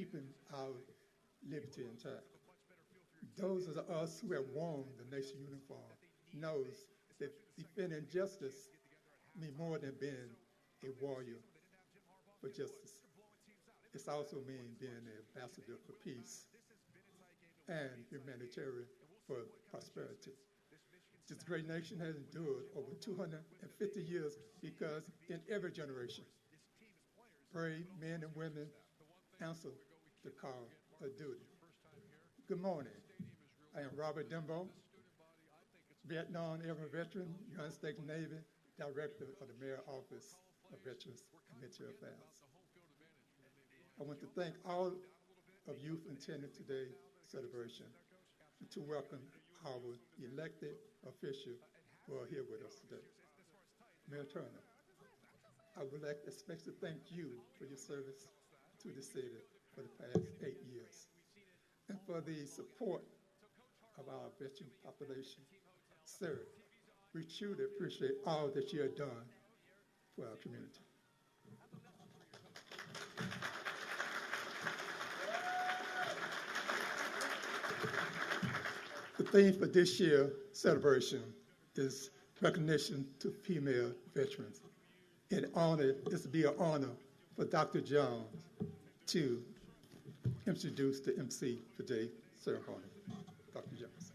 keeping our liberty intact. Those of us who have worn the nation uniform knows that defending justice means more than being a warrior for justice. It also means being an ambassador for peace and humanitarian for prosperity. This great nation has endured over 250 years because in every generation, brave men and women answer the call of duty. Good morning. I am Robert Dembo, Vietnam-era veteran, United States Navy, Director of the Mayor Office of Veterans and Military Affairs. I want to thank all of you for attending today's celebration and to welcome our elected officials who are here with us today. Mayor Turner, I would like especially thank you for your service to the city for the past 8 years and for the support of our veteran population. Sir, we truly appreciate all that you have done for our community. The theme for this year's celebration is recognition to female veterans. This will be an honor for Dr. Jones to introduce the MC for today's ceremony. Dr. Jones.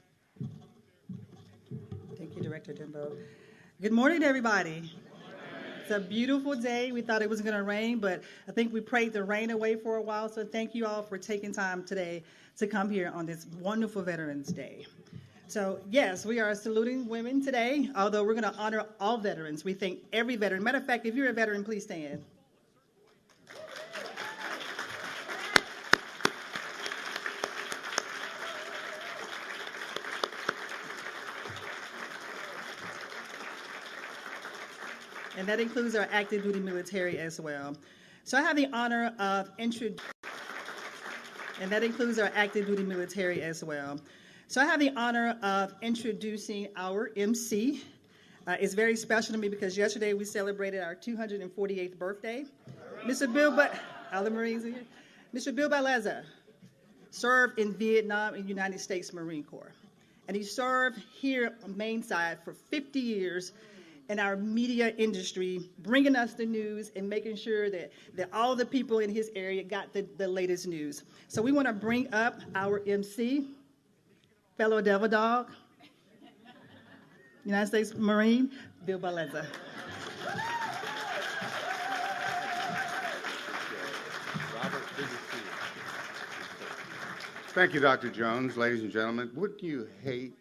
Thank you, Director Dembo. Good morning, everybody. It's a beautiful day. We thought it was going to rain, but I think we prayed the rain away for a while. So thank you all for taking time today to come here on this wonderful Veterans Day. So yes, we are saluting women today, although we're going to honor all veterans. We thank every veteran. Matter of fact, if you're a veteran, please stand. And that includes our active duty military as well. So I have the honor of introducing our MC. It's very special to me because yesterday we celebrated our 248th birthday. Mr. Bill Baleza served in Vietnam in the United States Marine Corps. And he served here on Main Side for 50 years in our media industry, bringing us the news and making sure that all the people in his area got the latest news. So we want to bring up our MC, fellow Devil Dog, United States Marine, Bill Baleza. Robert, good to see you. Thank you, Dr. Jones. Ladies and gentlemen, wouldn't you hate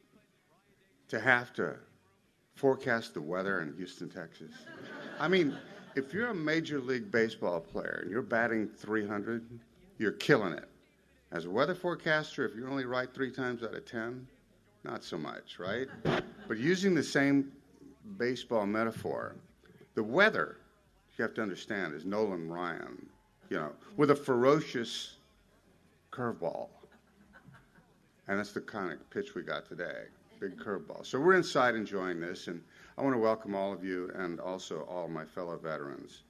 to have to forecast the weather in Houston, Texas? I mean, if you're a Major League Baseball player and you're batting 300, you're killing it. As a weather forecaster, if you're only right 3 times out of 10, not so much, right? But using the same baseball metaphor, the weather, you have to understand, is Nolan Ryan, with a ferocious curveball. And that's the kind of pitch we got today. Big curveball. So we're inside enjoying this, and I want to welcome all of you and also all my fellow veterans.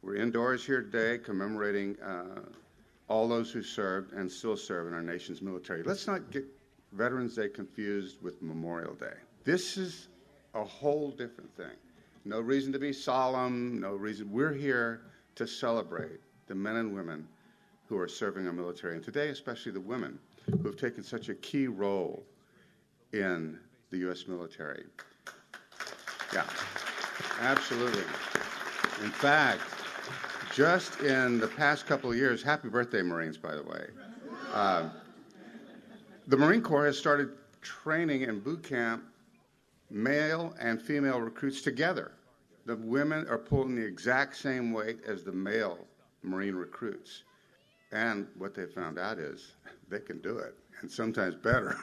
We're indoors here today commemorating all those who served and still serve in our nation's military. Let's not get Veterans Day confused with Memorial Day. This is a whole different thing. No reason to be solemn, no reason. We're here to celebrate the men and women who are serving our military, and today especially the women who have taken such a key role in the U.S. military. Yeah, absolutely. In fact, just in the past couple of years, happy birthday, Marines, by the way, the Marine Corps has started training in boot camp male and female recruits together. The women are pulling the exact same weight as the male Marine recruits. And what they found out is they can do it, and sometimes better.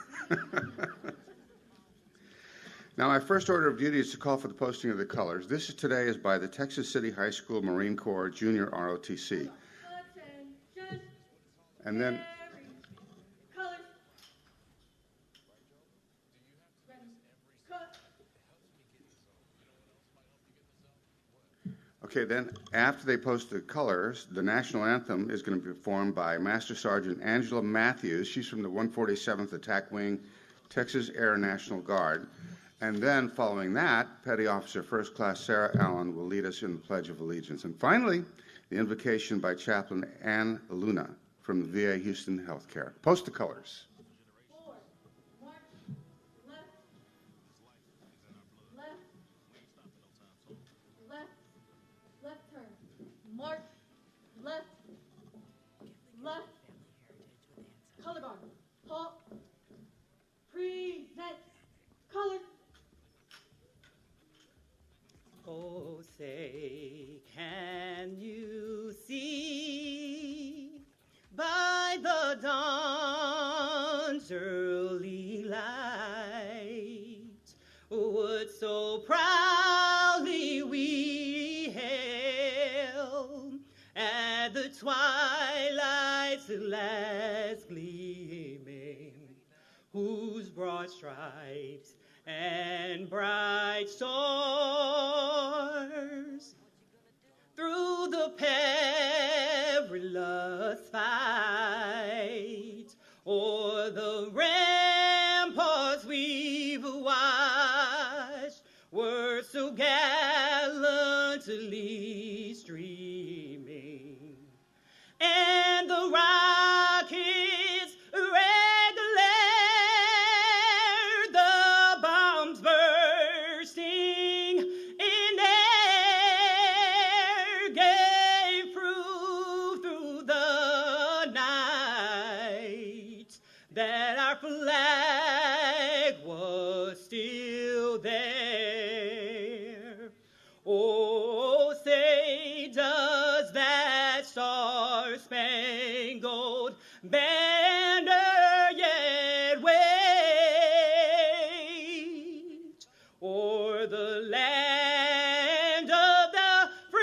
Now, my first order of duty is to call for the posting of the colors. This today is by the Texas City High School Marine Corps Junior ROTC. And then, Okay, then after they post the colors, the national anthem is going to be performed by Master Sergeant Angela Matthews. She's from the 147th Attack Wing, Texas Air National Guard. And then following that, Petty Officer First Class Sarah Allen will lead us in the Pledge of Allegiance. And finally, the invocation by Chaplain Ann Luna from the VA Houston Healthcare. Post the colors. March, left, left, color guard, halt, present, color. Oh, say, can you see by the dawn's early light what so proudly we hailed at the twilight's last gleaming, whose broad stripes and bright stars through the perilous fight o'er the ramparts we've watched were so gallantly streaming, and the rockets red glare, the bombs bursting in air gave proof through the night that our flag was still there. Oh, say, does that star-spangled banner yet wave o'er the land of the free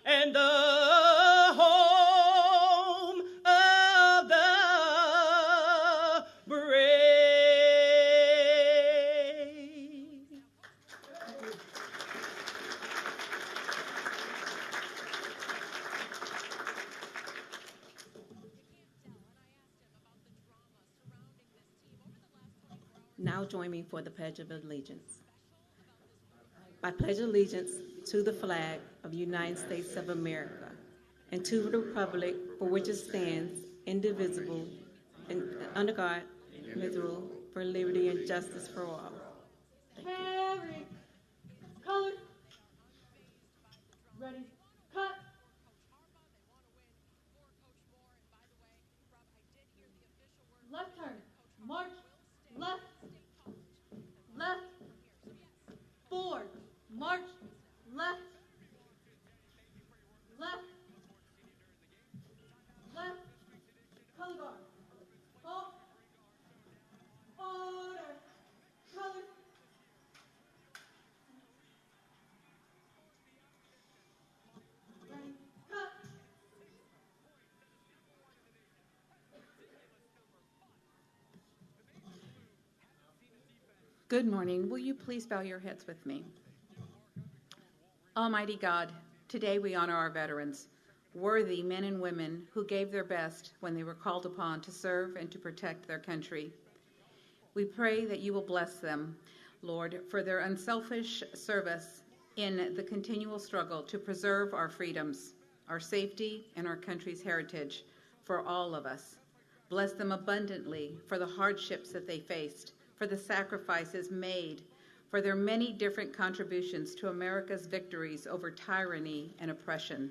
and the home of the brave? Now join me for the Pledge of Allegiance. I pledge allegiance to the flag of the United States of America and to the republic for which it stands, indivisible, and under God, indivisible, for liberty and justice for all. Carry, color, ready, cut. Left turn, march, left, left, forward, march, left, left, left, color guard, halt, order, color. Ready, cut. Good morning. Will you please bow your heads with me? Almighty God, today we honor our veterans, worthy men and women who gave their best when they were called upon to serve and to protect their country. We pray that you will bless them, Lord, for their unselfish service in the continual struggle to preserve our freedoms, our safety, and our country's heritage for all of us. Bless them abundantly for the hardships that they faced, for the sacrifices made, for their many different contributions to America's victories over tyranny and oppression.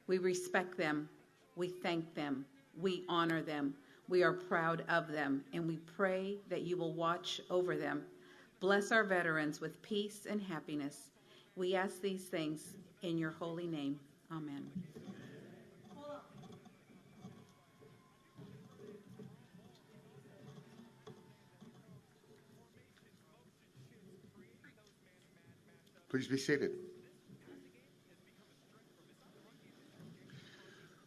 We respect them, we thank them, we honor them, we are proud of them, and we pray that you will watch over them. Bless our veterans with peace and happiness. We ask these things in your holy name. Amen. Please be seated.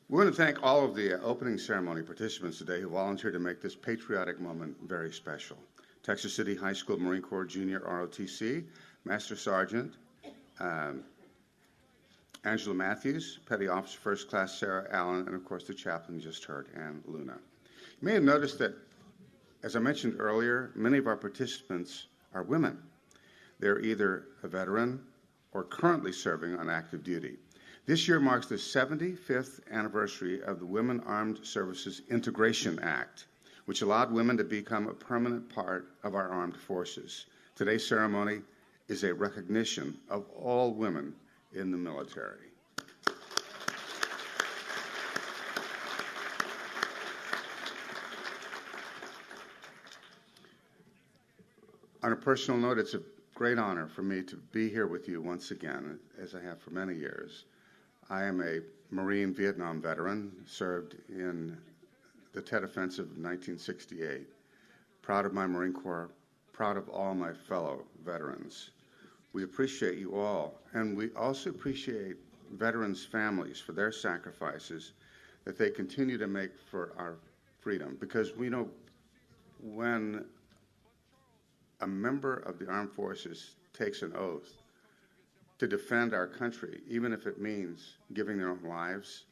We want to thank all of the opening ceremony participants today who volunteered to make this patriotic moment very special. Texas City High School Marine Corps Junior ROTC, Master Sergeant Angela Matthews, Petty Officer First Class Sarah Allen, and of course the chaplain you just heard, Ann Luna. You may have noticed that, as I mentioned earlier, many of our participants are women. They're either a veteran or currently serving on active duty. This year marks the 75th anniversary of the Women Armed Services Integration Act, which allowed women to become a permanent part of our armed forces. Today's ceremony is a recognition of all women in the military. On a personal note, it's a great honor for me to be here with you once again, as I have for many years. I am a Marine Vietnam veteran, served in the Tet Offensive of 1968. Proud of my Marine Corps, proud of all my fellow veterans. We appreciate you all, and we also appreciate veterans' families for their sacrifices that they continue to make for our freedom, because we know when a member of the armed forces takes an oath to defend our country, even if it means giving their own lives,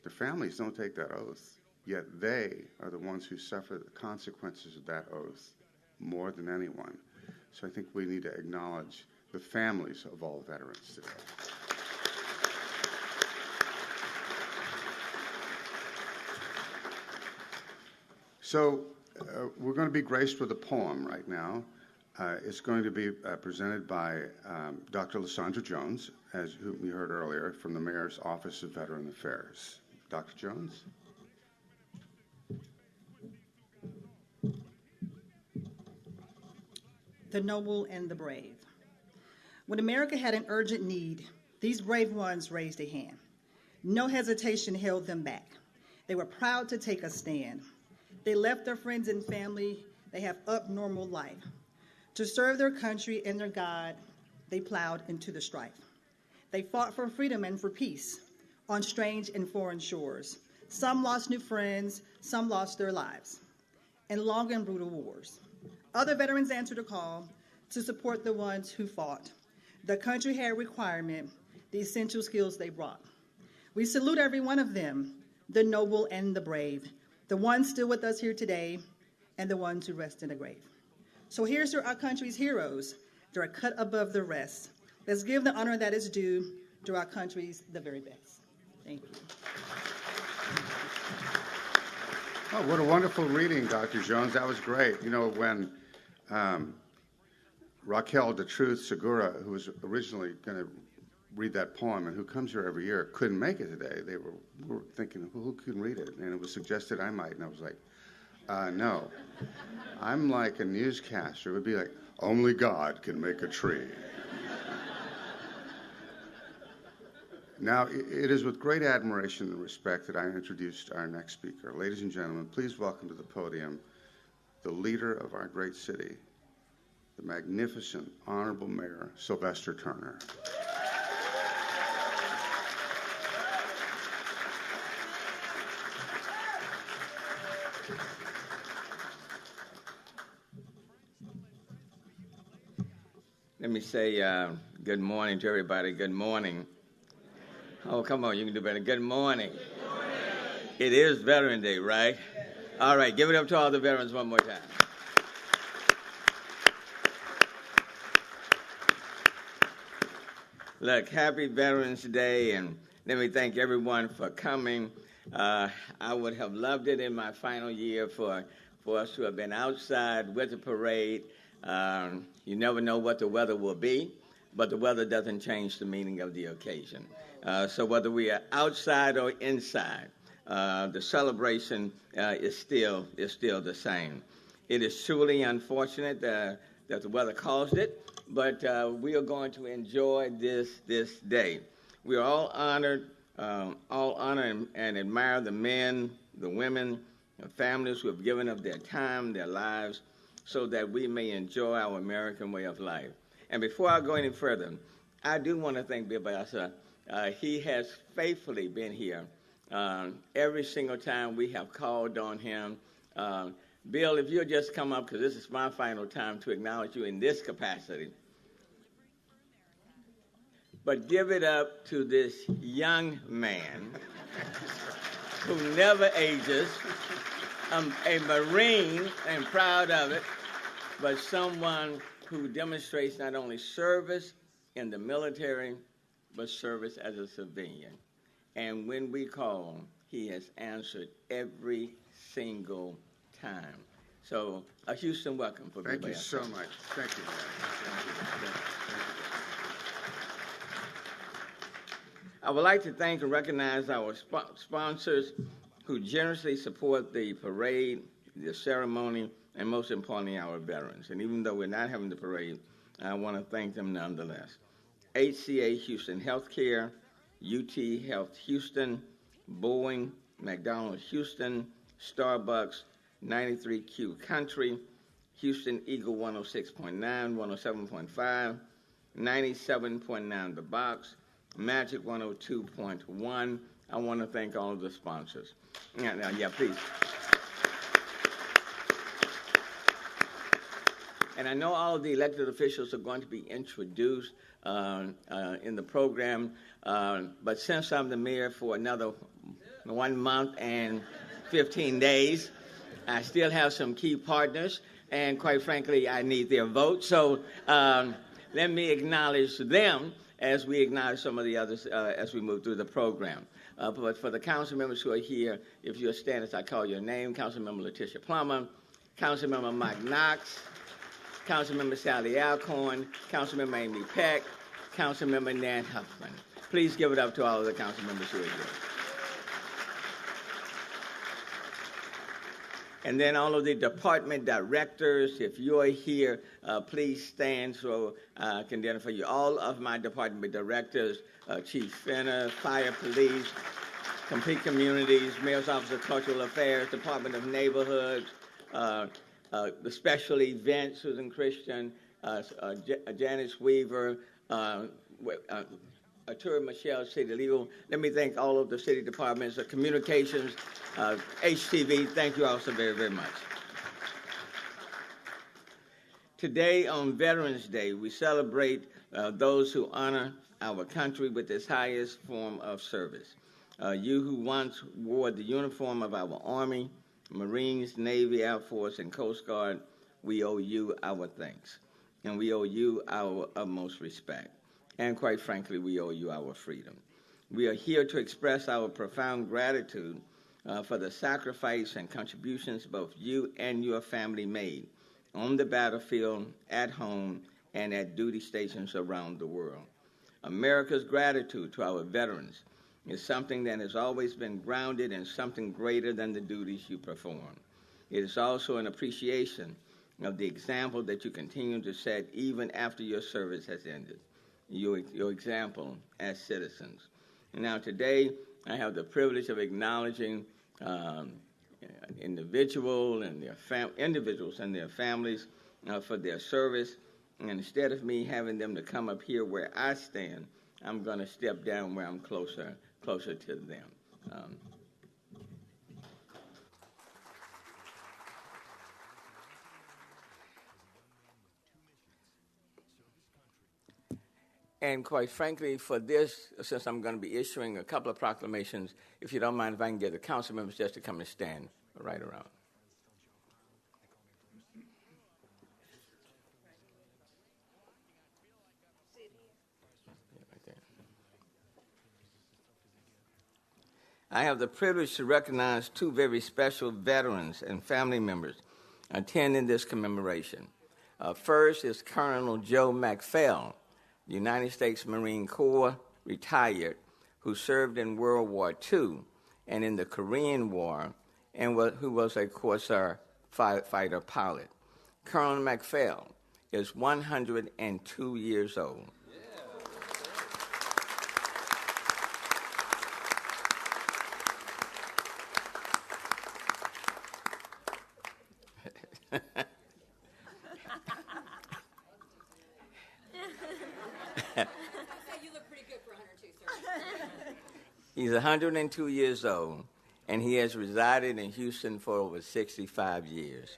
their families don't take that oath, yet they are the ones who suffer the consequences of that oath more than anyone. So I think we need to acknowledge the families of all veterans today. So we're going to be graced with a poem right now. It's going to be presented by Dr. Lysandra Jones, whom you heard earlier, from the Mayor's Office of Veteran Affairs. Dr. Jones? The noble and the brave. When America had an urgent need, these brave ones raised a hand. No hesitation held them back. They were proud to take a stand. They left their friends and family. They have abnormal life. To serve their country and their God, they plowed into the strife. They fought for freedom and for peace on strange and foreign shores. Some lost new friends, some lost their lives in long and brutal wars. Other veterans answered a call to support the ones who fought. The country had a requirement, the essential skills they brought. We salute every one of them, the noble and the brave, the ones still with us here today, and the ones who rest in the grave. So here's to our country's heroes. They're cut above the rest. Let's give the honor that is due to our country's the very best. Thank you. Oh, what a wonderful reading, Dr. Jones. That was great. You know, when Raquel de Truth Segura, who was originally going to read that poem and who comes here every year, couldn't make it today. We were thinking, who can read it? And it was suggested I might, and I was like, no. I'm like a newscaster. It would be like, only God can make a tree. Now, it is with great admiration and respect that I introduced our next speaker. Ladies and gentlemen, please welcome to the podium the leader of our great city, the magnificent, honorable Mayor, Sylvester Turner. Let me say good morning to everybody. Good morning. Oh, come on, you can do better. Good morning. Good morning. It is Veteran Day, right? Yes. All right, give it up to all the veterans one more time. Look, happy Veterans Day, and let me thank everyone for coming. I would have loved it in my final year for us to have been outside with the parade. You never know what the weather will be, but the weather doesn't change the meaning of the occasion. So whether we are outside or inside, the celebration is still the same. It is truly unfortunate that the weather caused it, but we are going to enjoy this day. We are all honored and admire the men, the women, the families who have given up their time, their lives, so that we may enjoy our American way of life. And before I go any further, I do want to thank Bill Bassa. He has faithfully been here every single time we have called on him. Bill, if you'll just come up, because this is my final time to acknowledge you in this capacity. but give it up to this young man who never ages, a Marine and proud of it, but someone who demonstrates not only service in the military, but service as a civilian. And when we call, he has answered every single time. So, Houston, welcome. Thank you so much. Thank you, man. I would like to thank and recognize our sponsors who generously support the parade, the ceremony, and most importantly, our veterans. And even though we're not having the parade, I want to thank them nonetheless. HCA Houston Healthcare, UT Health Houston, Boeing, McDonald's Houston, Starbucks, 93Q Country, Houston Eagle 106.9, 107.5, 97.9 The Box, Magic 102.1. I want to thank all of the sponsors. Yeah, please. And I know all of the elected officials are going to be introduced in the program, but since I'm the mayor for another 1 month and 15 days, I still have some key partners, and quite frankly, I need their vote. So let me acknowledge them as we acknowledge some of the others as we move through the program. But for the council members who are here, if you'll stand as I call your name, Councilmember Letitia Plummer, Councilmember Mike Knox, Councilmember Sally Alcorn, Councilmember Amy Peck, Councilmember Nan Huffman. Please give it up to all of the council members who are here. And then all of the department directors, if you're here, please stand so I can identify you. All of my department directors, Chief Finner, Fire Police, Complete Communities, Mayor's Office of Cultural Affairs, Department of Neighborhoods, the special events, Susan Christian, Janice Weaver, Arturo Michelle, City Legal. Let me thank all of the city departments, communications, HTV. Thank you all so very, very much. Today on Veterans Day, we celebrate those who honor our country with its highest form of service. You who once wore the uniform of our Army, Marines, Navy, Air Force, and Coast Guard, we owe you our thanks, and we owe you our utmost respect. And quite frankly, we owe you our freedom. We are here to express our profound gratitude for the sacrifice and contributions both you and your family made on the battlefield, at home, and at duty stations around the world. America's gratitude to our veterans is something that has always been grounded in something greater than the duties you perform. It is also an appreciation of the example that you continue to set even after your service has ended. Your example as citizens. Now today, I have the privilege of acknowledging individuals and their families for their service. And instead of me having them to come up here where I stand, I'm going to step down where I'm closer to them. And quite frankly, for this, since I'm going to be issuing a couple of proclamations, if you don't mind, if I can get the council members just to come and stand right around. I have the privilege to recognize two very special veterans and family members attending this commemoration. First is Colonel Joe McPhail, United States Marine Corps, retired, who served in World War II and in the Korean War, and who was a Corsair fighter pilot. Colonel McPhail is 102 years old. He's 102 years old, and he has resided in Houston for over 65 years.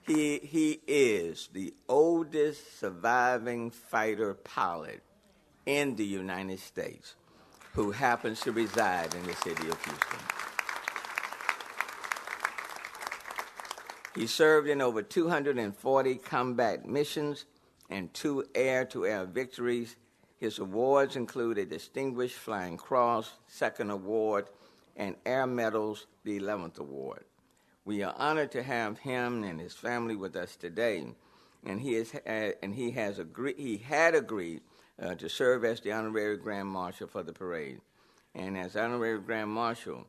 He is the oldest surviving fighter pilot in the United States who happens to reside in the city of Houston. He served in over 240 combat missions and 2 air-to-air victories. His awards include a Distinguished Flying Cross, 2nd Award, and Air Medals, the 11th Award. We are honored to have him and his family with us today, and he had agreed to serve as the Honorary Grand Marshal for the parade. And as Honorary Grand Marshal,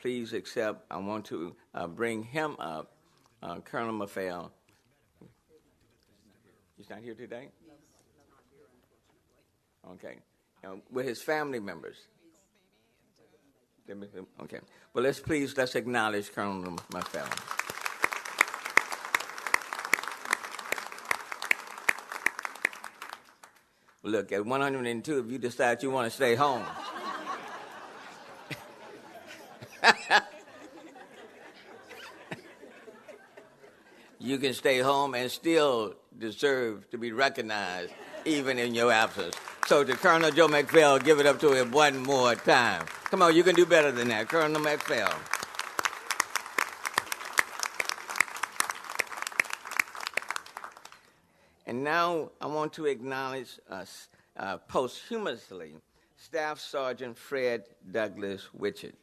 please accept, I want to bring him up, Colonel Maffei. He's not here today? Okay. With his family members. Okay. Well, let's acknowledge Colonel Maffei. Look, at 102, if you decide you want to stay home, you can stay home and still deserve to be recognized even in your absence. So to Colonel Joe McPhail, give it up to him one more time. Come on, you can do better than that, Colonel McPhail. And now I want to acknowledge posthumously Staff Sergeant Fred Douglas Witchett,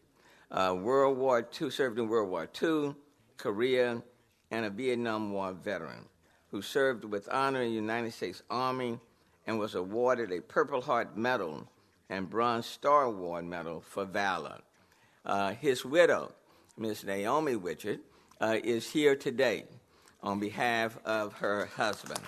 World War II, served in World War II, Korea, and a Vietnam War veteran who served with honor in the United States Army and was awarded a Purple Heart Medal and Bronze Star Award Medal for valor. His widow, Ms. Naomi Witchett, is here today on behalf of her husband.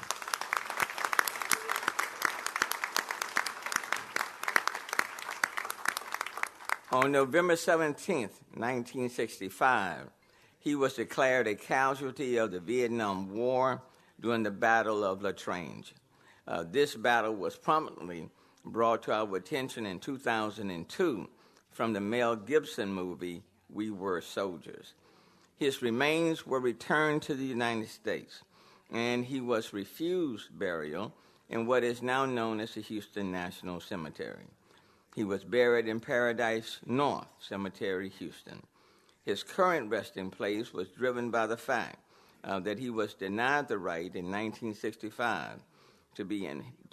On November 17th, 1965, he was declared a casualty of the Vietnam War during the Battle of La Trange. This battle was prominently brought to our attention in 2002 from the Mel Gibson movie, We Were Soldiers. His remains were returned to the United States, and he was refused burial in what is now known as the Houston National Cemetery. He was buried in Paradise North Cemetery, Houston. His current resting place was driven by the fact that he was denied the right in 1965 to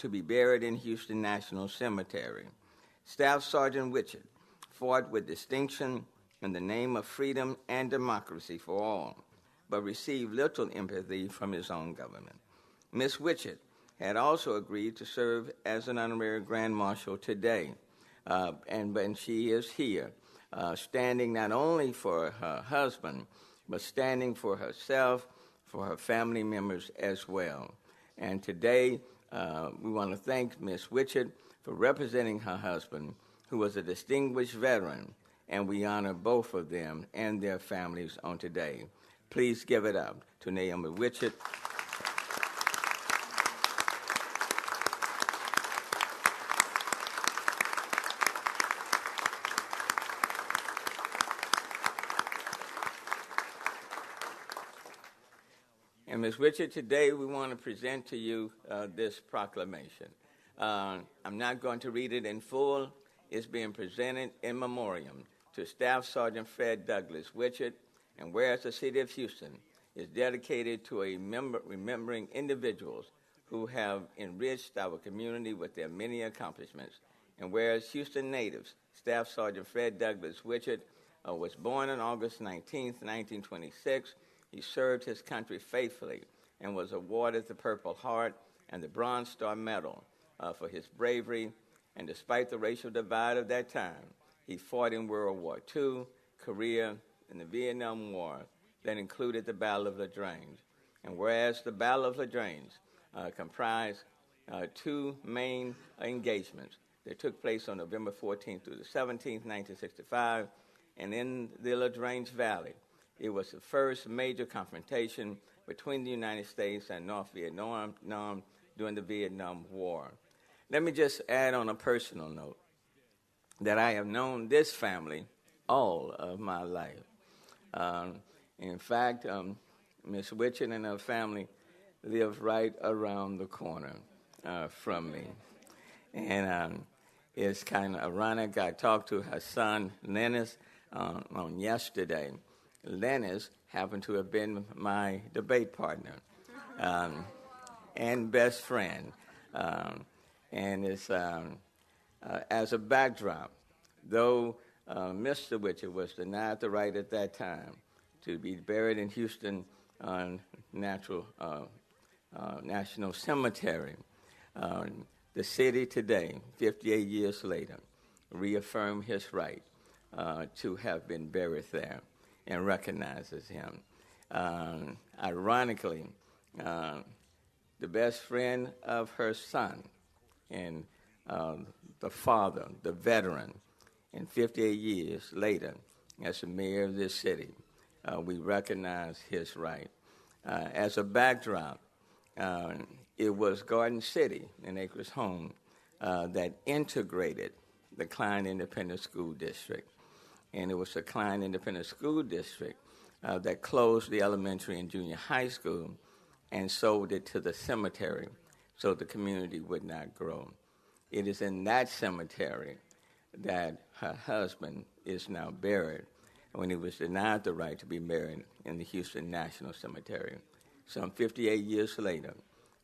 be buried in Houston National Cemetery. Staff Sergeant Witchett fought with distinction in the name of freedom and democracy for all, but received little empathy from his own government. Ms. Witchett had also agreed to serve as an honorary Grand Marshal today, and she is here, standing not only for her husband, but standing for herself, for her family members as well. And today, we want to thank Ms. Witchett for representing her husband, who was a distinguished veteran, and we honor both of them and their families on today. Please give it up to Naomi Witchett. And Ms. Witchett, today we want to present to you this proclamation. I'm not going to read it in full. It's being presented in memoriam to Staff Sergeant Fred Douglas Witchett, and whereas the city of Houston is dedicated to remembering individuals who have enriched our community with their many accomplishments, and whereas Houston natives, Staff Sergeant Fred Douglas Witchett was born on August 19, 1926. He served his country faithfully and was awarded the Purple Heart and the Bronze Star Medal for his bravery. And despite the racial divide of that time, he fought in World War II, Korea, and the Vietnam War that included the Battle of La Trange. And whereas the Battle of La Trange comprised 2 main engagements that took place on November 14th through the 17th, 1965, and in the La Trange Valley, it was the first major confrontation between the United States and North Vietnam during the Vietnam War. Let me just add on a personal note that I have known this family all of my life. In fact, Miss Witchet and her family live right around the corner from me. And it's kind of ironic. I talked to her son, Lennis, on yesterday. Lennis happened to have been my debate partner and best friend. And it's as a backdrop, though Mr. Witcher was denied the right at that time to be buried in Houston National Cemetery, the city today, 58 years later, reaffirmed his right to have been buried there and recognizes him. Ironically, the best friend of her son and the father, the veteran, and 58 years later, as the mayor of this city, we recognize his right. As a backdrop, it was Garden City and Acres Home that integrated the Klein Independent School District. And it was the Klein Independent School District that closed the elementary and junior high school and sold it to the cemetery so the community would not grow. It is in that cemetery that her husband is now buried when he was denied the right to be buried in the Houston National Cemetery. Some 58 years later,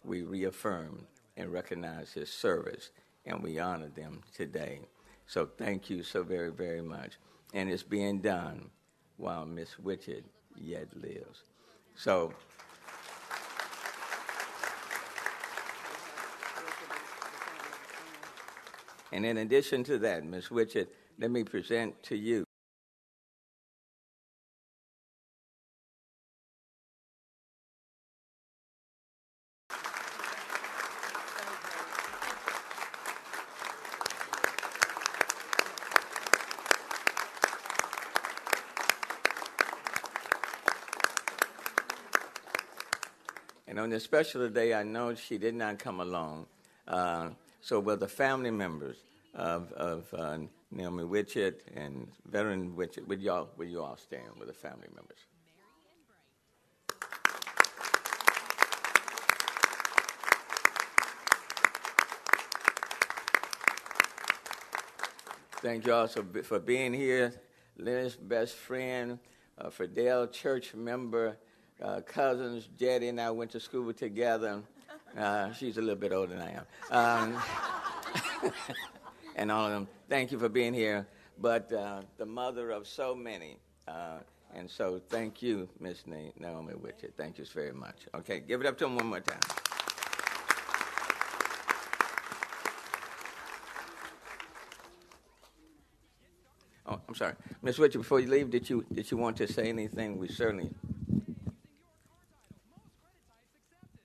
we reaffirm and recognize his service, and we honor them today. So thank you so very, very much. And it's being done while Miss Witchet yet lives. So and in addition to that, Ms. Witchet, let me present to you and on this special day, I know she did not come alone. So will the family members of Naomi Witchet and veteran Witchet, would you all stand with the family members? Thank you all for being here. Lynn's best friend, Fidel church member, cousins, Jetty and I went to school together. She's a little bit older than I am. And all of them, thank you for being here. But the mother of so many. And so thank you, Miss Naomi Witchet. Thank you very much. Okay, give it up to them one more time. Oh, I'm sorry. Miss Witchet, before you leave, did you want to say anything? We certainly...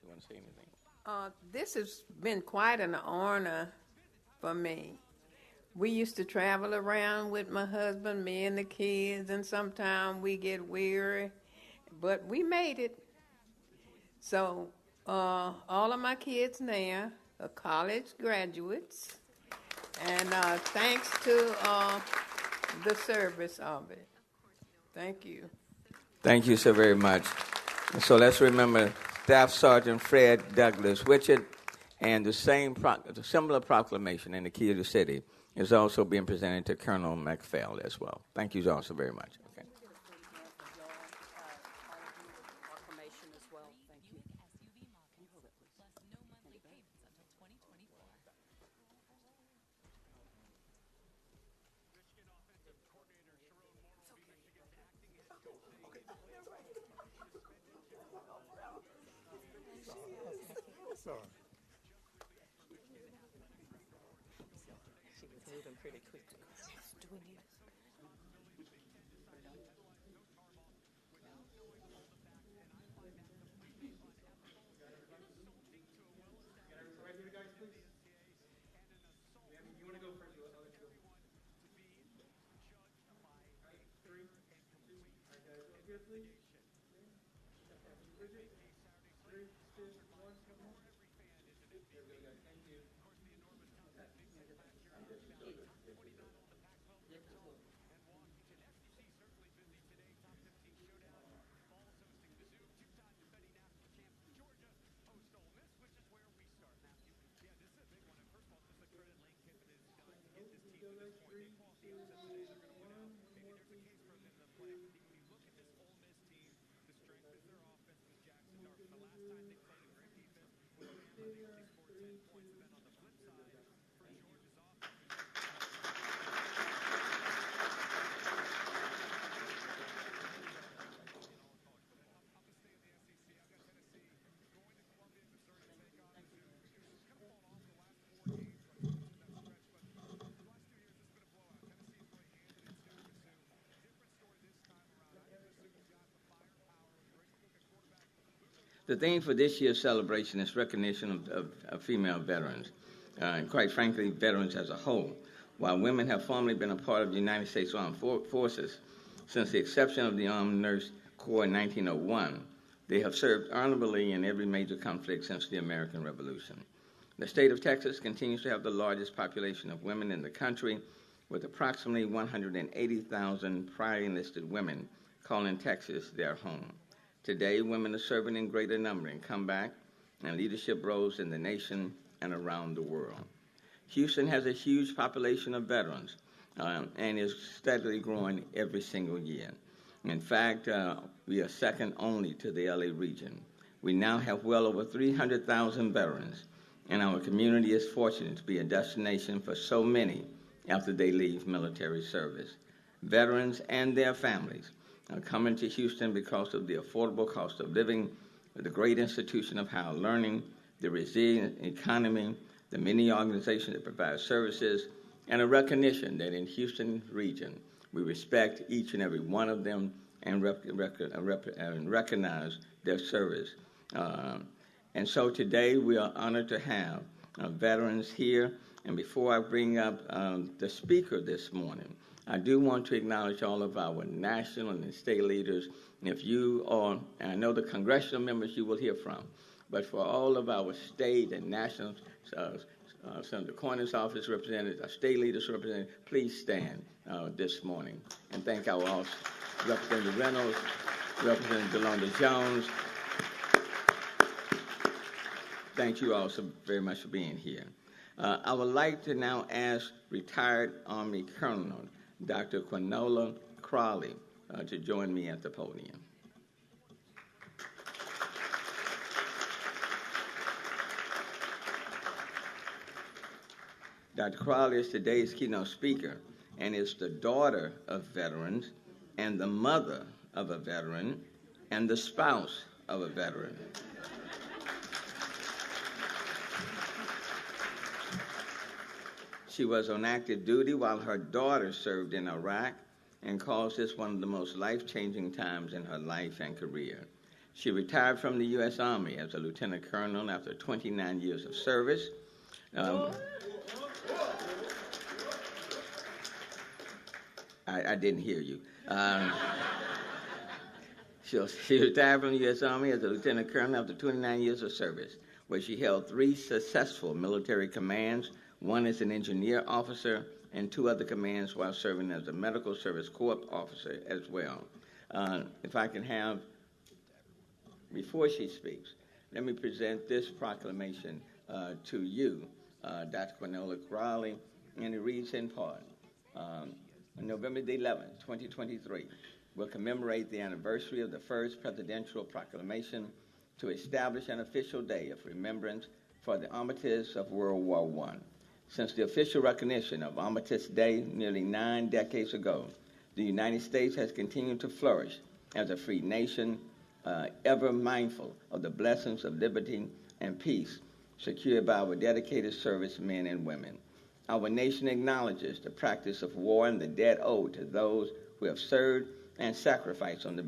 You want to say anything? This has been quite an honor for me. We used to travel around with my husband, me and the kids, and sometimes we get weary, but we made it. So all of my kids now are college graduates, and thanks to the service of it. Thank you. Thank you so very much. So let's remember Staff Sergeant Fred Douglas Witchet, and the similar proclamation in the key of the city is also being presented to Colonel McPhail as well. Thank you all so very much. Okay. Proclamation as well. Thank you. Sorry. She was moving pretty quick. Do we need The theme for this year's celebration is recognition of female veterans, and quite frankly, veterans as a whole. While women have formerly been a part of the United States Armed Forces since the inception of the Armed Nurse Corps in 1901, they have served honorably in every major conflict since the American Revolution. The state of Texas continues to have the largest population of women in the country, with approximately 180,000 prior enlisted women calling Texas their home. Today, women are serving in greater number in combat and leadership roles in the nation and around the world. Houston has a huge population of veterans and is steadily growing every single year. In fact, we are second only to the LA region. We now have well over 300,000 veterans, and our community is fortunate to be a destination for so many after they leave military service. Veterans and their families are coming to Houston because of the affordable cost of living, the great institution of higher learning, the resilient economy, the many organizations that provide services, and a recognition that in Houston region, we respect each and every one of them and recognize their service. And so today we are honored to have veterans here. And before I bring up the speaker this morning, I do want to acknowledge all of our national and state leaders. If you are, and I know the congressional members you will hear from, but for all of our state and national, Senator Cornyn's office representatives, our state leaders representatives, please stand this morning. And thank our office, Representative Reynolds, Representative DeLonda Jones. Thank you all so very much for being here. I would like to now ask retired Army Colonel Dr. Quinola Crawley to join me at the podium. Dr. Crawley is today's keynote speaker and is the daughter of veterans and the mother of a veteran and the spouse of a veteran. She was on active duty while her daughter served in Iraq and calls this one of the most life-changing times in her life and career. She retired from the U.S. Army as a lieutenant colonel after 29 years of service. I didn't hear you. She retired from the U.S. Army as a lieutenant colonel after 29 years of service, where she held 3 successful military commands, 1 as an engineer officer, and 2 other commands while serving as a medical service corps officer as well. If I can have, before she speaks, let me present this proclamation to you, Dr. Quinola Crawley, and it reads in part, on November the 11th, 2023, we'll commemorate the anniversary of the first presidential proclamation to establish an official day of remembrance for the armistice of World War I. Since the official recognition of Armistice Day nearly 9 decades ago, the United States has continued to flourish as a free nation, ever mindful of the blessings of liberty and peace secured by our dedicated servicemen and women. Our nation acknowledges the practice of war and the debt owed to those who have served and sacrificed on the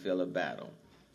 field of battle.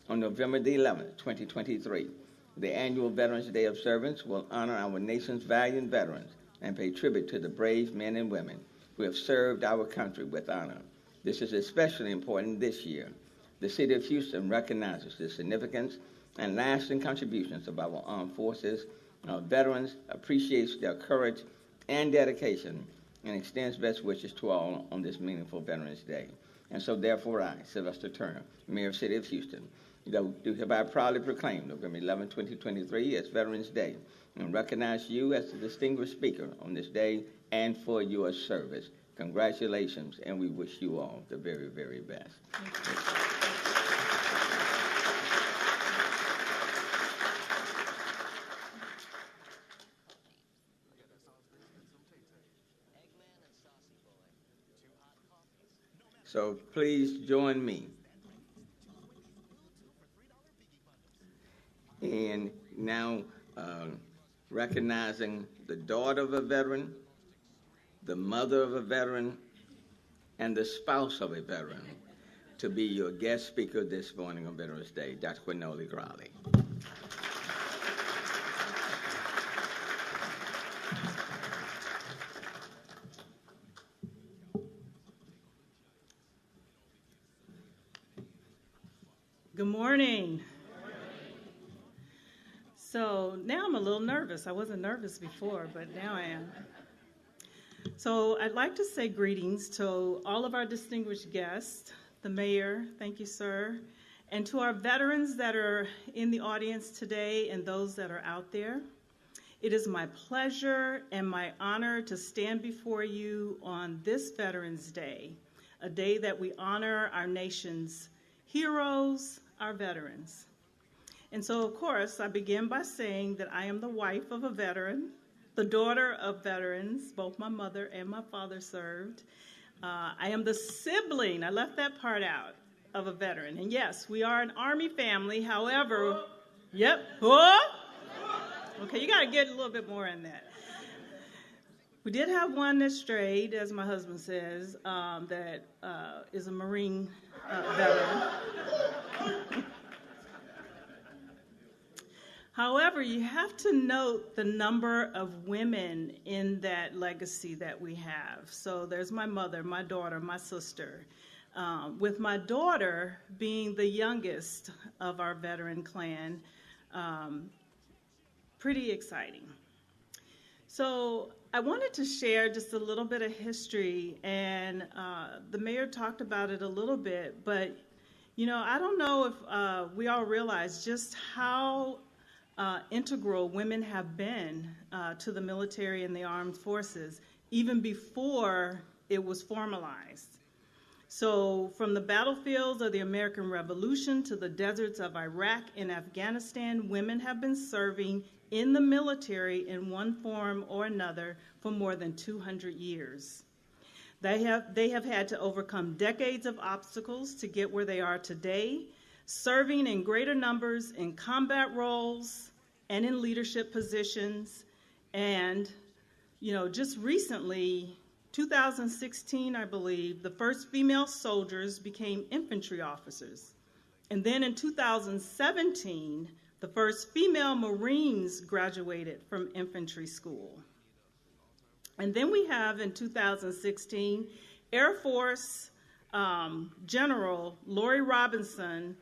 On November the 11th, 2023, the annual Veterans Day observance will honor our nation's valiant veterans and pay tribute to the brave men and women who have served our country with honor. This is especially important this year. The city of Houston recognizes the significance and lasting contributions of our armed forces. Our veterans appreciates their courage and dedication and extends best wishes to all on this meaningful Veterans Day. And so therefore I, Sylvester Turner, Mayor of the City of Houston, do hereby proudly proclaim November 11, 2023 as Veterans Day and recognize you as the distinguished speaker on this day and for your service. Congratulations, and we wish you all the very, very best. So please join me in now recognizing the daughter of a veteran, the mother of a veteran, and the spouse of a veteran to be your guest speaker this morning on Veterans Day, Dr. Quinoli Growley. Good morning. So now I'm a little nervous. I wasn't nervous before, but now I am. So I'd like to say greetings to all of our distinguished guests, the mayor, thank you, sir, and to our veterans that are in the audience today and those that are out there. It is my pleasure and my honor to stand before you on this Veterans Day, a day that we honor our nation's heroes, our veterans. And so, of course, I begin by saying that I am the wife of a veteran, the daughter of veterans. Both my mother and my father served. I am the sibling, I left that part out, of a veteran. And yes, we are an Army family. However, yep. Okay, you got to get a little bit more in that. We did have one that strayed, as my husband says, that is a Marine veteran. However, you have to note the number of women in that legacy that we have. So there's my mother, my daughter, my sister. With my daughter being the youngest of our veteran clan, pretty exciting. So I wanted to share just a little bit of history, and the mayor talked about it a little bit, but you know, I don't know if we all realize just how integral women have been to the military and the armed forces, even before it was formalized. So from the battlefields of the American Revolution to the deserts of Iraq and Afghanistan, women have been serving in the military in one form or another for more than 200 years. They have had to overcome decades of obstacles to get where they are today, serving in greater numbers in combat roles and in leadership positions. And, you know, just recently, 2016, I believe, the first female soldiers became infantry officers. And then in 2017, the first female Marines graduated from infantry school. And then we have in 2016, Air Force General Lori Robinson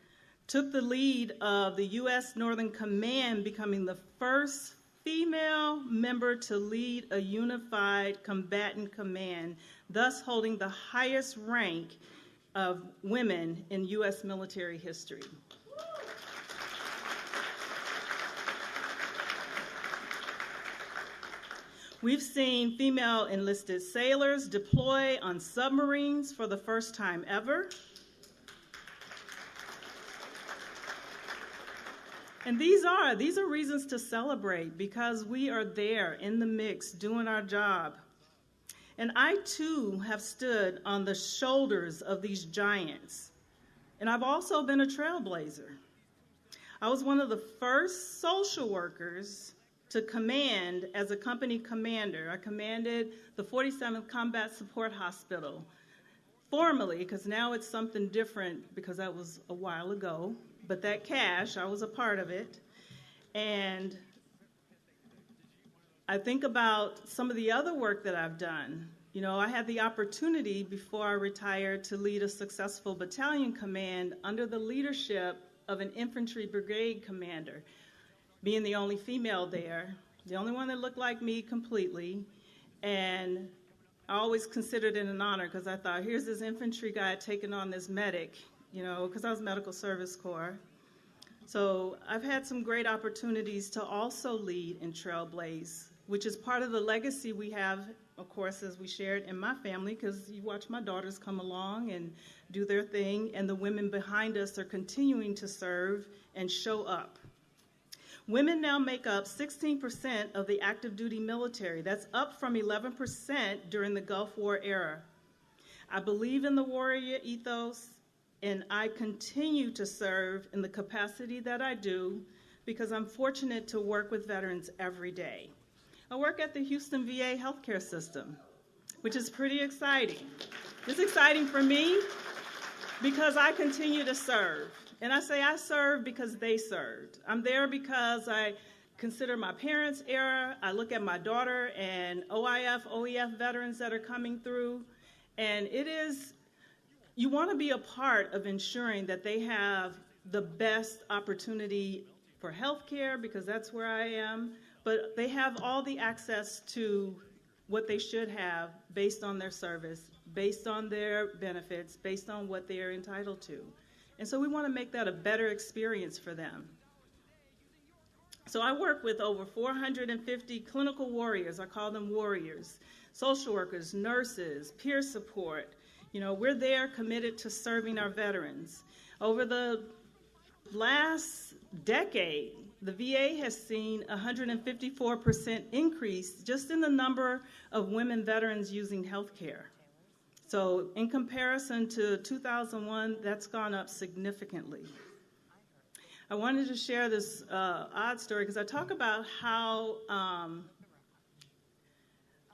took the lead of the U.S. Northern Command, becoming the first female member to lead a unified combatant command, thus holding the highest rank of women in U.S. military history. We've seen female enlisted sailors deploy on submarines for the first time ever. And these are reasons to celebrate because we are there in the mix doing our job. And I too have stood on the shoulders of these giants. And I've also been a trailblazer. I was one of the first social workers to command as a company commander. I commanded the 47th Combat Support Hospital, formally, because now it's something different because that was a while ago. But that cash, I was a part of it. And I think about some of the other work that I've done. You know, I had the opportunity before I retired to lead a successful battalion command under the leadership of an infantry brigade commander, being the only female there, the only one that looked like me completely. And I always considered it an honor because I thought, here's this infantry guy taking on this medic, you know, because I was Medical Service Corps. So I've had some great opportunities to also lead and trailblaze which is part of the legacy we have, of course, as we shared in my family, because you watch my daughters come along and do their thing, and the women behind us are continuing to serve and show up. Women now make up 16% of the active duty military. That's up from 11% during the Gulf War era. I believe in the warrior ethos, and I continue to serve in the capacity that I do because I'm fortunate to work with veterans every day. I work at the Houston VA healthcare system, which is pretty exciting. It's exciting for me because I continue to serve. And I say I serve because they served. I'm there because I consider my parents' era. I look at my daughter and OIF, OEF veterans that are coming through. And it is, you want to be a part of ensuring that they have the best opportunity for health care, because that's where I am, but they have all the access to what they should have based on their service, based on their benefits, based on what they are entitled to. And so we want to make that a better experience for them. So I work with over 450 clinical warriors. I call them warriors. Social workers, nurses, peer support. You know, we're there committed to serving our veterans. Over the last decade, the VA has seen a 154% increase just in the number of women veterans using health care. So in comparison to 2001, that's gone up significantly. I wanted to share this odd story because I talk about how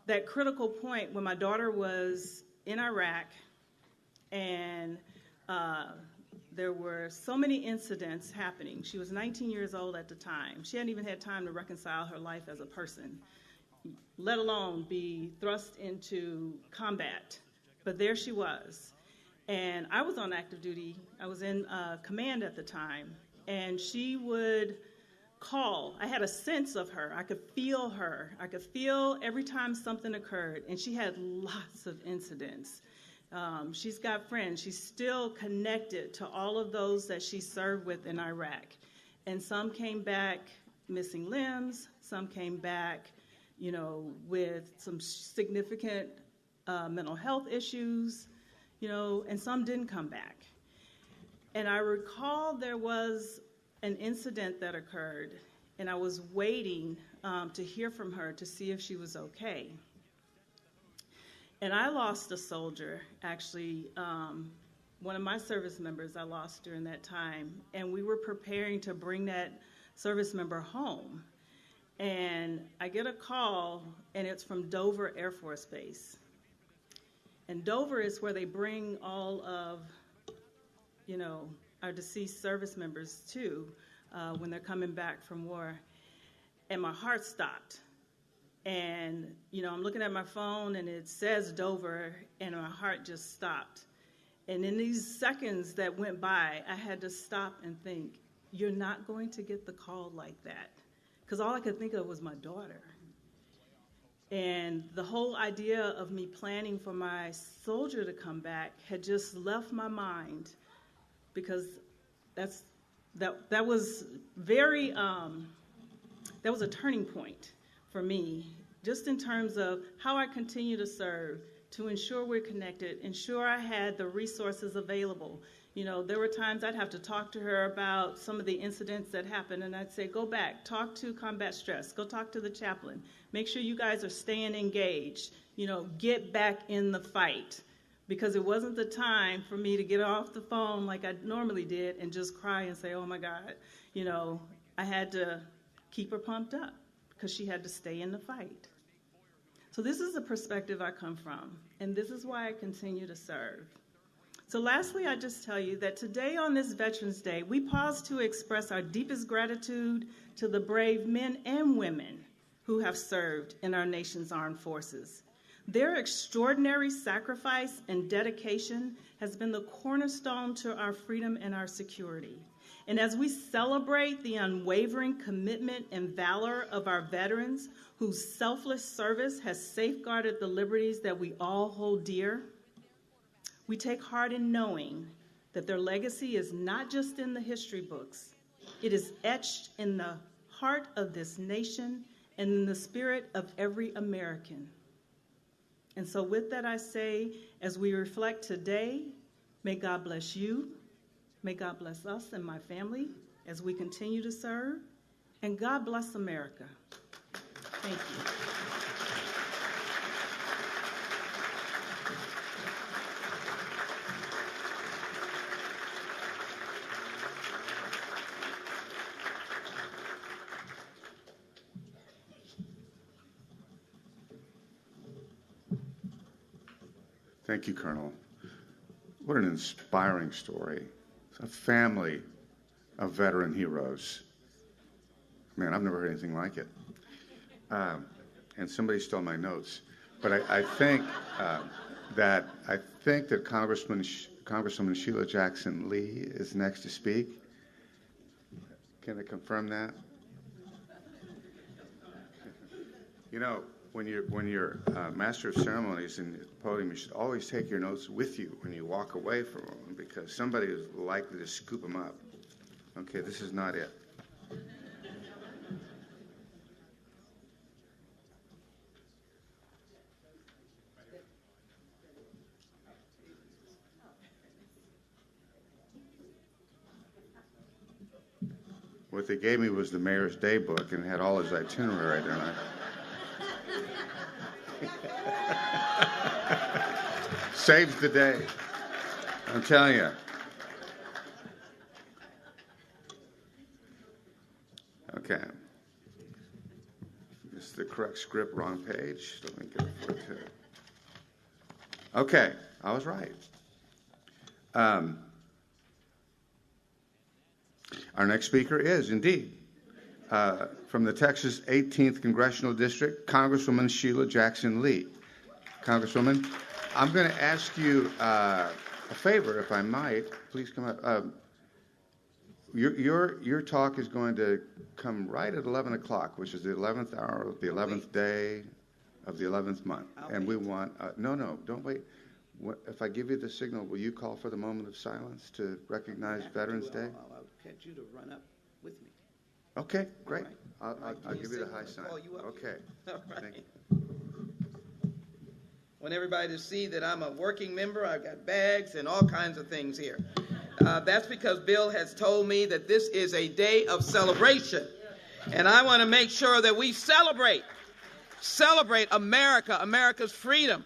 that critical point when my daughter was in Iraq and there were so many incidents happening. She was 19 years old at the time. She hadn't even had time to reconcile her life as a person, let alone be thrust into combat. But there she was. And I was on active duty. I was in command at the time. And she would call. I had a sense of her. I could feel her. I could feel every time something occurred. And she had lots of incidents. She's got friends. She's still connected to all of those that she served with in Iraq. And some came back missing limbs. Some came back, you know, with some significant mental health issues, you know, and some didn't come back. And I recall there was an incident that occurred, and I was waiting to hear from her to see if she was okay. And I lost a soldier, actually, one of my service members I lost during that time, and we were preparing to bring that service member home. And I get a call, and it's from Dover Air Force Base. And Dover is where they bring all of, you know, our deceased service members to when they're coming back from war. And my heart stopped. And, you know, I'm looking at my phone and it says Dover, and my heart just stopped. And in these seconds that went by, I had to stop and think, you're not going to get the call like that. Because all I could think of was my daughter. And the whole idea of me planning for my soldier to come back had just left my mind, because that was very, that was a turning point for me, just in terms of how I continue to serve, to ensure we're connected, ensure I had the resources available. You know, there were times I'd have to talk to her about some of the incidents that happened, and I'd say, go back, talk to combat stress, go talk to the chaplain, make sure you guys are staying engaged, you know, get back in the fight. Because it wasn't the time for me to get off the phone like I normally did and just cry and say, oh my God, you know, I had to keep her pumped up because she had to stay in the fight. So this is the perspective I come from, and this is why I continue to serve. So lastly, I just tell you that today on this Veterans Day, we pause to express our deepest gratitude to the brave men and women who have served in our nation's armed forces. Their extraordinary sacrifice and dedication has been the cornerstone to our freedom and our security. And as we celebrate the unwavering commitment and valor of our veterans whose selfless service has safeguarded the liberties that we all hold dear, we take heart in knowing that their legacy is not just in the history books. It is etched in the heart of this nation and in the spirit of every American. And so with that, I say, as we reflect today, may God bless you. May God bless us and my family as we continue to serve. And God bless America. Thank you. Thank you, Colonel. What an inspiring story. It's a family of veteran heroes. Man, I've never heard anything like it. And somebody stole my notes. But I think that Congresswoman Sheila Jackson Lee is next to speak. Can I confirm that? You know, when you're master of ceremonies and at the podium, you should always take your notes with you when you walk away from them, because somebody is likely to scoop them up. Okay, this is not it. What they gave me was the mayor's day book and had all his itinerary there. Saves the day. I'm telling you. Okay. This is the correct script, wrong page. Let me get it for it. Okay, I was right. Our next speaker is, indeed, from the Texas 18th Congressional District, Congresswoman Sheila Jackson Lee. Congresswoman, I'm going to ask you a favor, if I might. Please come up. Your talk is going to come right at 11 o'clock, which is the 11th hour of the 11th day of the 11th month. And we want, no, don't wait. If I give you the signal, will you call for the moment of silence to recognize Veterans Day? I'll get you to run up with me. Okay, great. Right. I'll give you the high sign. Okay. All right. Thank you. I want everybody to see that I'm a working member. I've got bags and all kinds of things here. That's because Bill has told me that this is a day of celebration. And I want to make sure that we celebrate America, America's freedom.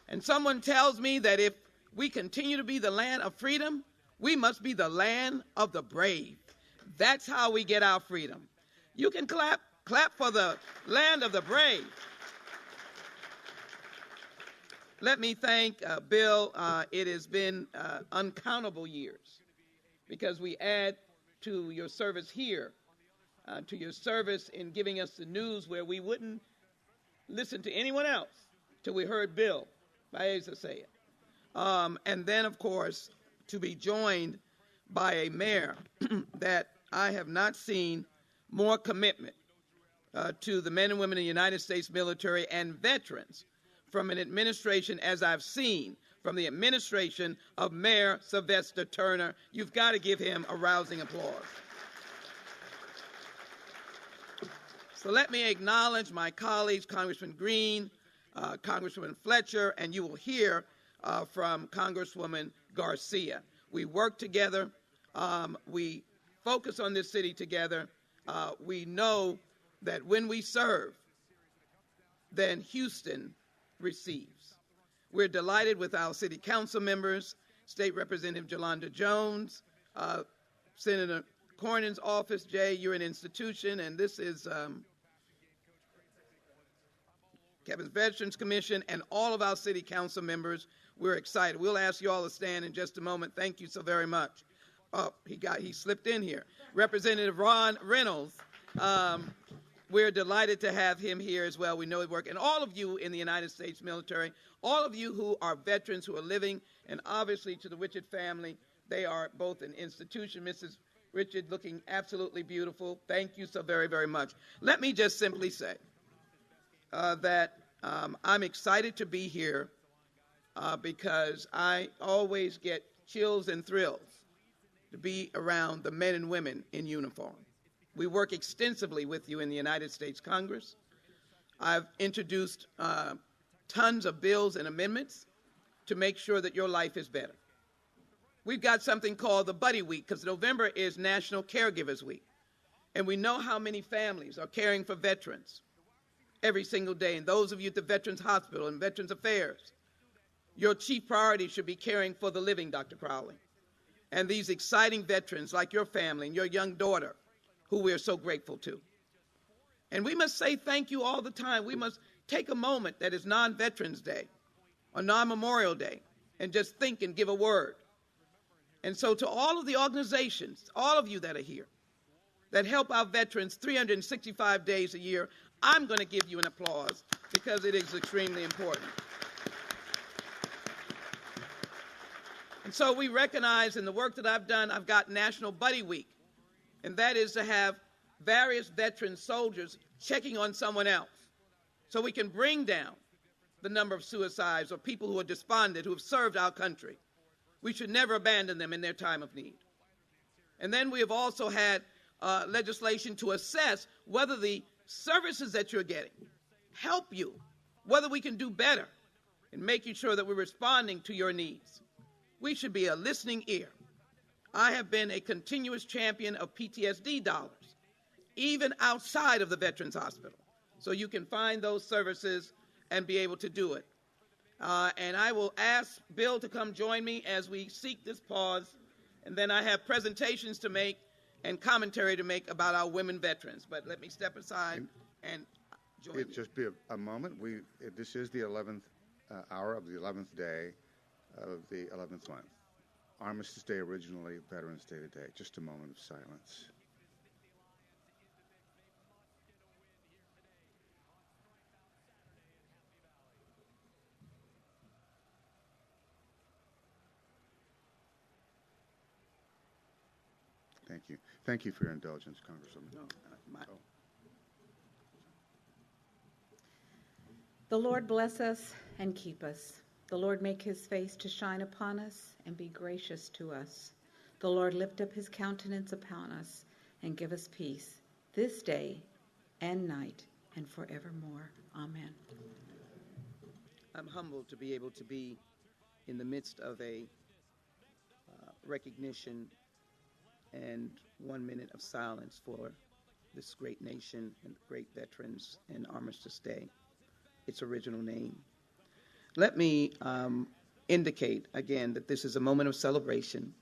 And someone tells me that if we continue to be the land of freedom, we must be the land of the brave. That's how we get our freedom. You can clap for the land of the brave. Let me thank Bill. It has been uncountable years, because we add to your service here, to your service in giving us the news where we wouldn't listen to anyone else till we heard Bill Baeza say it. And then, of course, to be joined by a mayor that I have not seen more commitment to the men and women in the United States military and veterans from an administration as I've seen from the administration of Mayor Sylvester Turner. You've got to give him a rousing applause. So let me acknowledge my colleagues, Congressman Green, Congresswoman Fletcher, and you will hear from Congresswoman Garcia. We work together. We focus on this city together. We know that when we serve, then Houston receives. We're delighted with our city council members, State Representative Jolanda Jones, Senator Cornyn's office. Jay, you're an institution, and this is Kevin's Veterans Commission, and all of our city council members. We're excited. We'll ask you all to stand in just a moment. Thank you so very much. Oh, he slipped in here. Representative Ron Reynolds, we're delighted to have him here as well. We know his work. And all of you in the United States military, all of you who are veterans who are living, and obviously to the Richard family, they are both an institution. Mrs. Richard looking absolutely beautiful. Thank you so very, very much. Let me just simply say that I'm excited to be here because I always get chills and thrills to be around the men and women in uniform. We work extensively with you in the United States Congress. I've introduced tons of bills and amendments to make sure that your life is better. We've got something called the Buddy Week, because November is National Caregivers Week. And we know how many families are caring for veterans every single day. And those of you at the Veterans Hospital and Veterans Affairs, your chief priority should be caring for the living, Dr. Crowley. And these exciting veterans like your family and your young daughter, who we are so grateful to. And we must say thank you all the time. We must take a moment that is non-Veterans Day or non-Memorial Day and just think and give a word. And so to all of the organizations, all of you that are here, that help our veterans 365 days a year, I'm going to give you an applause because it is extremely important. And so we recognize in the work that I've done, I've got National Buddy Week, and that is to have various veteran soldiers checking on someone else so we can bring down the number of suicides or people who are despondent, who have served our country. We should never abandon them in their time of need. And then we have also had legislation to assess whether the services that you're getting help you, whether we can do better in making sure that we're responding to your needs. We should be a listening ear. I have been a continuous champion of PTSD dollars, even outside of the Veterans Hospital, so you can find those services and be able to do it. And I will ask Bill to come join me as we seek this pause, and then I have presentations to make and commentary to make about our women veterans. But let me step aside and join you. It'll just be a moment. This is the 11th hour of the 11th day of the 11th month. Armistice Day originally, Veterans Day today. Just a moment of silence. Thank you. Thank you for your indulgence, Congresswoman. The Lord bless us and keep us. The Lord make his face to shine upon us and be gracious to us. The Lord lift up his countenance upon us and give us peace this day and night and forevermore. Amen. I'm humbled to be able to be in the midst of a recognition and 1 minute of silence for this great nation and great veterans and Armistice Day, its original name. Let me indicate again that this is a moment of celebration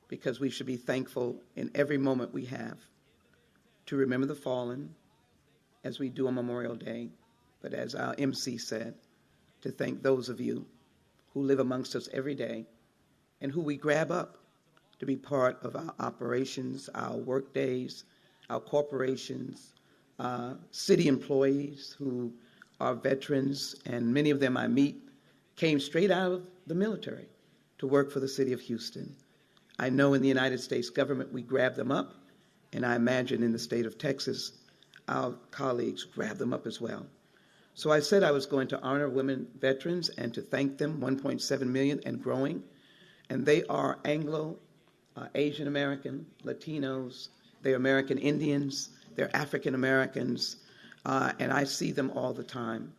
because we should be thankful in every moment we have to remember the fallen as we do on Memorial Day, but as our MC said, to thank those of you who live amongst us every day and who we grab up to be part of our operations, our work days, our corporations, city employees who are veterans, and many of them I meet came straight out of the military to work for the city of Houston. I know in the United States government we grab them up, and I imagine in the state of Texas our colleagues grab them up as well. So I said I was going to honor women veterans and to thank them, 1.7 million and growing, and they are Anglo, Asian American, Latinos, they're American Indians, they're African Americans, and I see them all the time.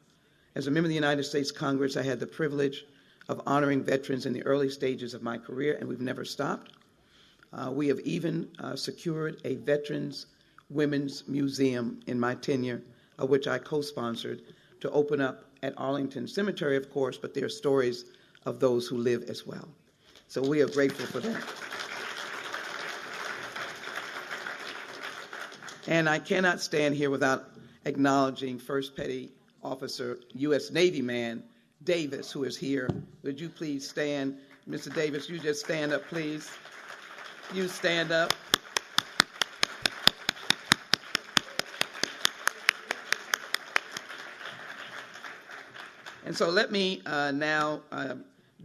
As a member of the United States Congress, I had the privilege of honoring veterans in the early stages of my career, and we've never stopped. We have even secured a Veterans Women's Museum in my tenure, of which I co-sponsored, to open up at Arlington Cemetery, of course, but there are stories of those who live as well. So we are grateful for that. And I cannot stand here without acknowledging First Petty Officer, U.S. Navy man, Davis, who is here. Would you please stand? Mr. Davis, you just stand up, please. You stand up. And so let me now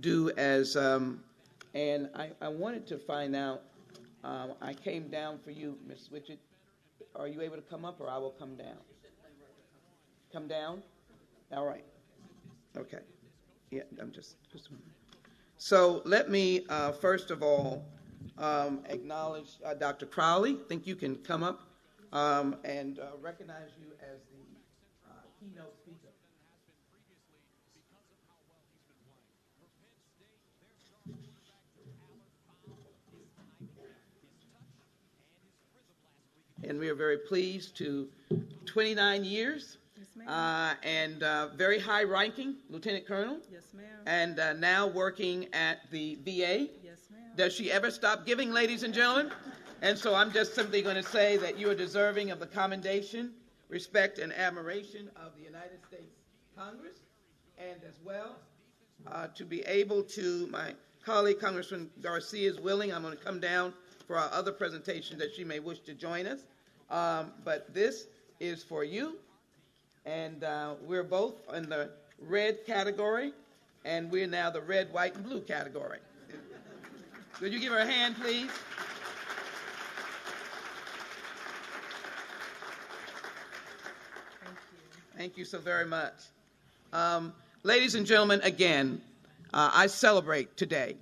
do as, and I wanted to find out, I came down for you, Ms. Switchett. Are you able to come up, or I will come down? Come down? All right. Okay. Yeah, I'm just a minute. So let me, first of all, acknowledge Dr. Crowley. I think you can come up and recognize you as the keynote speaker. And we are very pleased to 29 years. Yes, ma'am. And very high ranking, Lieutenant Colonel. Yes, ma'am. And now working at the VA. Yes, ma'am. Does she ever stop giving, ladies and gentlemen? And so I'm just simply going to say that you are deserving of the commendation, respect, and admiration of the United States Congress, and as well to be able to, my colleague Congressman Garcia is willing, I'm going to come down for our other presentation that she may wish to join us. But this is for you, and we're both in the red category, and we're now the red, white, and blue category. Could you give her a hand, please? Thank you so very much. Ladies and gentlemen, again, I celebrate today.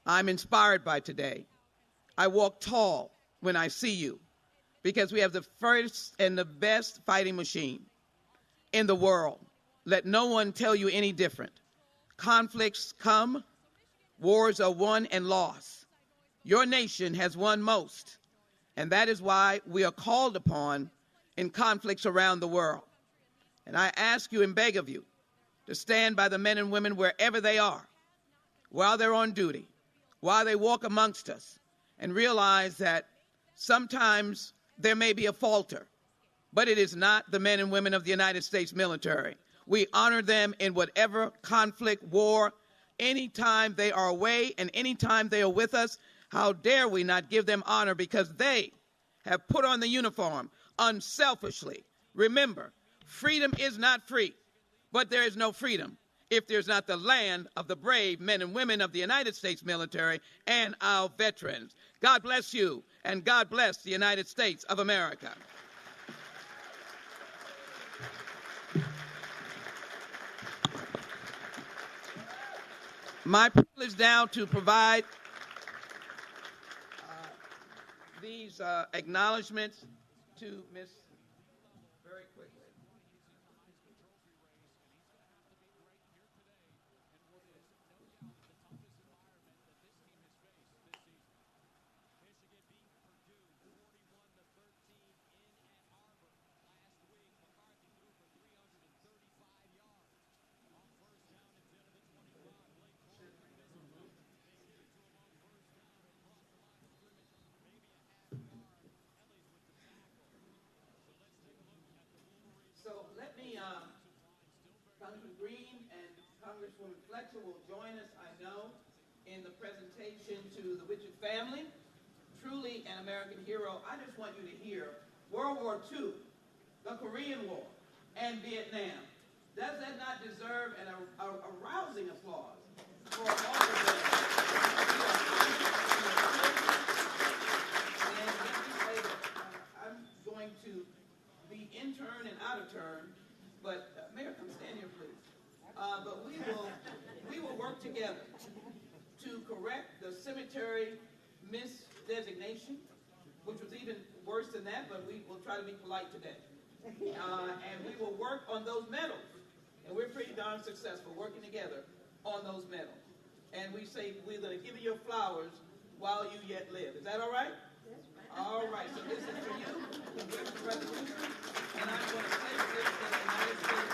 I'm inspired by today. I walk tall when I see you because we have the first and the best fighting machine in the world. Let no one tell you any different. Conflicts come, wars are won and lost. Your nation has won most, and that is why we are called upon in conflicts around the world. And I ask you and beg of you to stand by the men and women wherever they are, while they're on duty, while they walk amongst us, and realize that sometimes there may be a falter, but it is not the men and women of the United States military. We honor them in whatever conflict, war, anytime they are away and anytime they are with us. How dare we not give them honor because they have put on the uniform unselfishly. Remember, freedom is not free, but there is no freedom if there's not the land of the brave men and women of the United States military and our veterans. God bless you, and God bless the United States of America. My privilege now to provide these acknowledgments to Ms. very quickly. So let me, Congressman Green and Congresswoman Fletcher will join us, I know, in the presentation to the Witcher family. Truly an American hero. I just want you to hear World War II, the Korean War, and Vietnam. Does that not deserve a rousing applause for all of them? And let me say that I'm going to be in turn and out of turn, but Mayor, come stand here, please. But we will work together to correct the cemetery misdesignation, which was even worse than that, but we will try to be polite today. And we will work on those medals, and we're pretty darn successful working together on those medals. And we say we're going to give you your flowers while you yet live. Is that all right? All right, so this is for you. Here's the resolution, and I'm going to place this in the United States.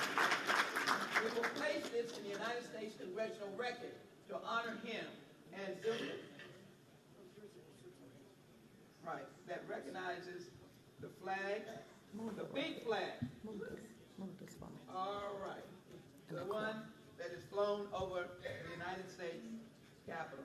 We will place this in the United States Congressional record to honor him and Zillion. Right, that recognizes the flag, the big flag. Move this for me. All right, the one that is flown over the United States Capitol.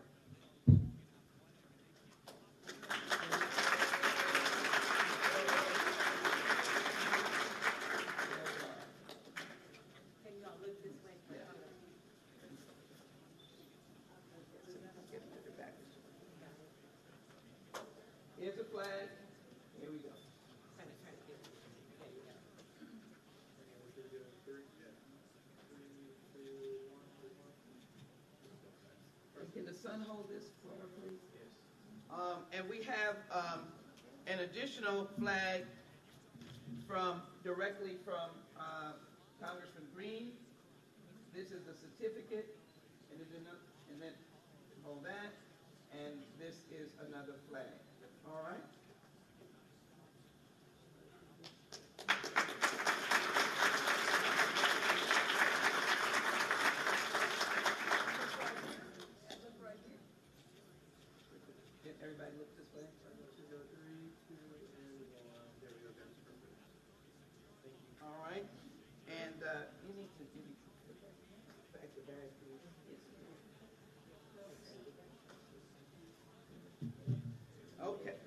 Here's the flag. Here we go. Can the sun hold this for her, please? Yes. And we have an additional flag directly from Congressman Green. This is the certificate, and then hold that, and this is another flag. All right. Everybody look this way. 1, 2, 3, 2, and 1. There we go. That's perfect. Thank you. All right. And you need to back the bag, please. Okay.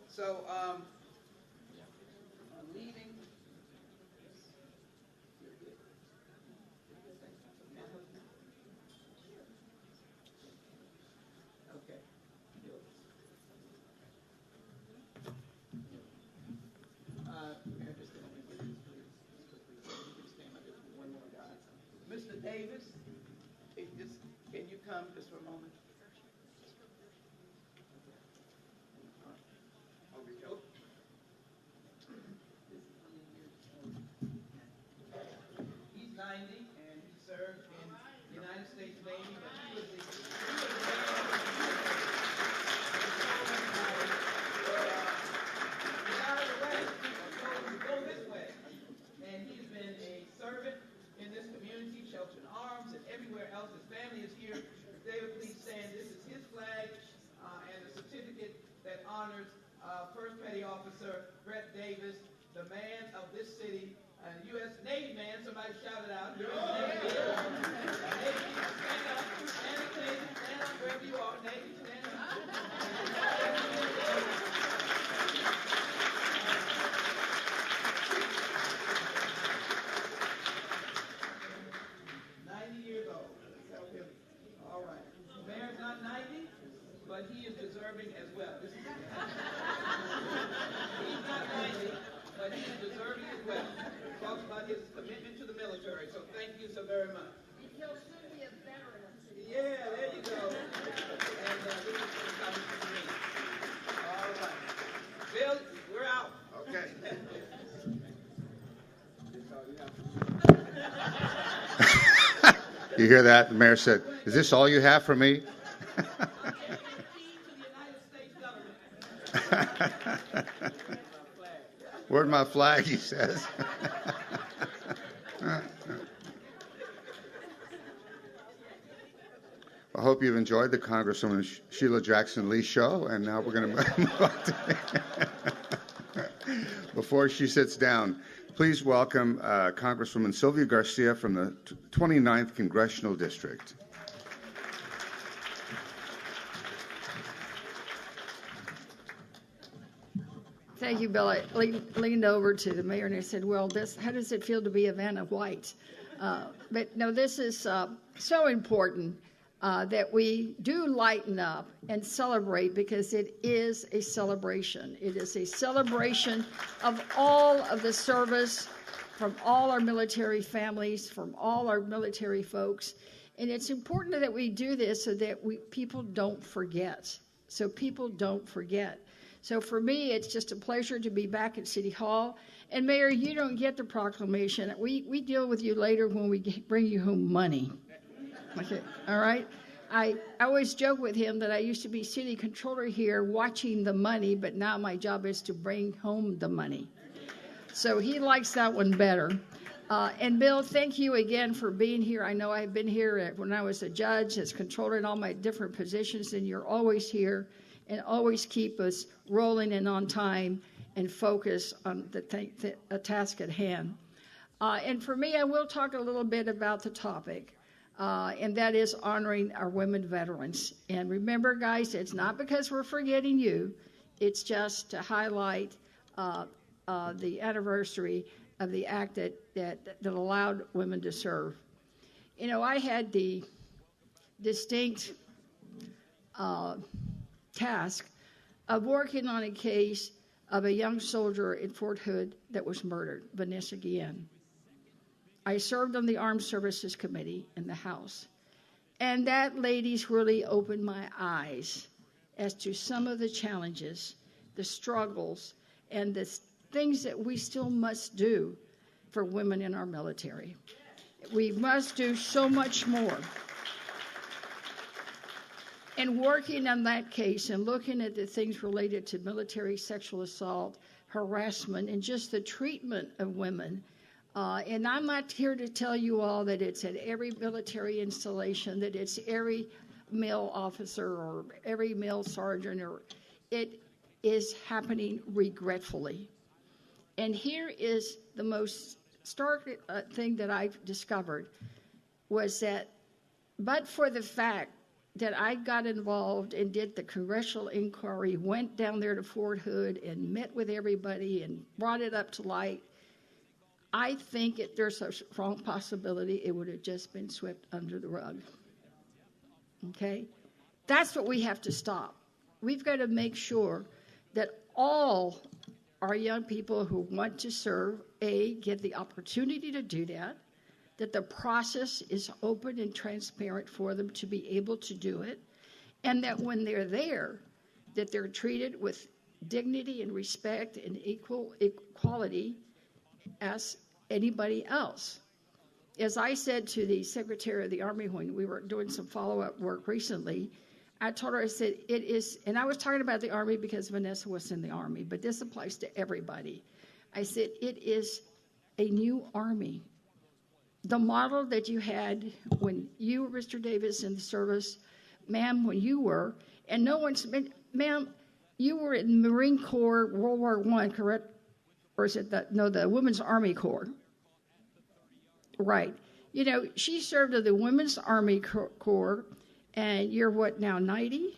So, leaving. Okay. Mayor, just let me get this, please. You can stand by just one more guy. Mr. Davis, can you come just for a moment? He's 90 and he served in the United States Navy, but he was the go this way. And he's been a servant in this community, Shelter in Arms, and everywhere else. His family is here. David, please stand. This is his flag and a certificate that honors First Petty Officer Brett Davis, the man of this city, U.S. Navy man. Somebody shout it out. U.S. Navy. Navy, stand up. Stand up, Navy. Stand up wherever you are. Navy, stand up. 90 years old. All right. The mayor's not 90, but he is deserving as well. He's not 90, but he is deserving as well. Talks about his commitment to the military. So thank you so very much. He'll soon be a veteran. Yeah, there you go. And this is Congressman Green. All right. Bill, we're out. Okay. You hear that? The mayor said, "Is this all you have for me?" Where's my flag, he says. I hope you've enjoyed the Congresswoman Sheila Jackson Lee show, and now we're going to move on to before she sits down, please welcome Congresswoman Sylvia Garcia from the 29th Congressional District. Thank you, Bill. I leaned over to the mayor and I said, well, how does it feel to be a Vanna White? But no, this is so important that we do lighten up and celebrate, because it is a celebration. It is a celebration of all of the service from all our military families, from all our military folks. And it's important that we do this so that people don't forget. So people don't forget. So for me, it's just a pleasure to be back at City Hall. And Mayor, you don't get the proclamation. We deal with you later when we bring you home money. Okay, all right? I always joke with him that I used to be city controller here watching the money, but now my job is to bring home the money. So he likes that one better. And Bill, thank you again for being here. I know I've been here when I was a judge, as controller in all my different positions, and you're always here and always keep us rolling and on time and focus on the task at hand. And for me, I will talk a little bit about the topic, and that is honoring our women veterans. And remember, guys, it's not because we're forgetting you. It's just to highlight the anniversary of the act that allowed women to serve. You know, I had the distinct task of working on a case of a young soldier in Fort Hood that was murdered, Vanessa Guillen. I served on the Armed Services Committee in the House, and that, ladies, really opened my eyes as to some of the challenges the struggles, and the things that we still must do for women in our military. We must do so much more. And working on that case and looking at the things related to military sexual assault, harassment, and just the treatment of women. And I'm not here to tell you all that it's at every military installation, that it's every male officer or every male sergeant, or it is happening regretfully. And here is the most stark thing that I've discovered was that, but for the fact that I got involved and did the congressional inquiry, went down there to Fort Hood and met with everybody and brought it up to light, I think there's a strong possibility it would have just been swept under the rug. Okay? That's what we have to stop. We've got to make sure that all our young people who want to serve, get the opportunity to do that the process is open and transparent for them to be able to do it, and that when they're there, that they're treated with dignity and respect and equality as anybody else. As I said to the Secretary of the Army when we were doing some follow-up work recently, I told her, I said, it is, and I was talking about the Army because Vanessa was in the Army, but this applies to everybody. I said, it is a new Army. The model that you had when you were, Mr. Davis, in the service, ma'am, when you were, and no one's, ma'am, you were in the Marine Corps, World War I, correct? Or is it the Women's Army Corps? Right. You know, she served in the Women's Army Corps, and you're what now, 90?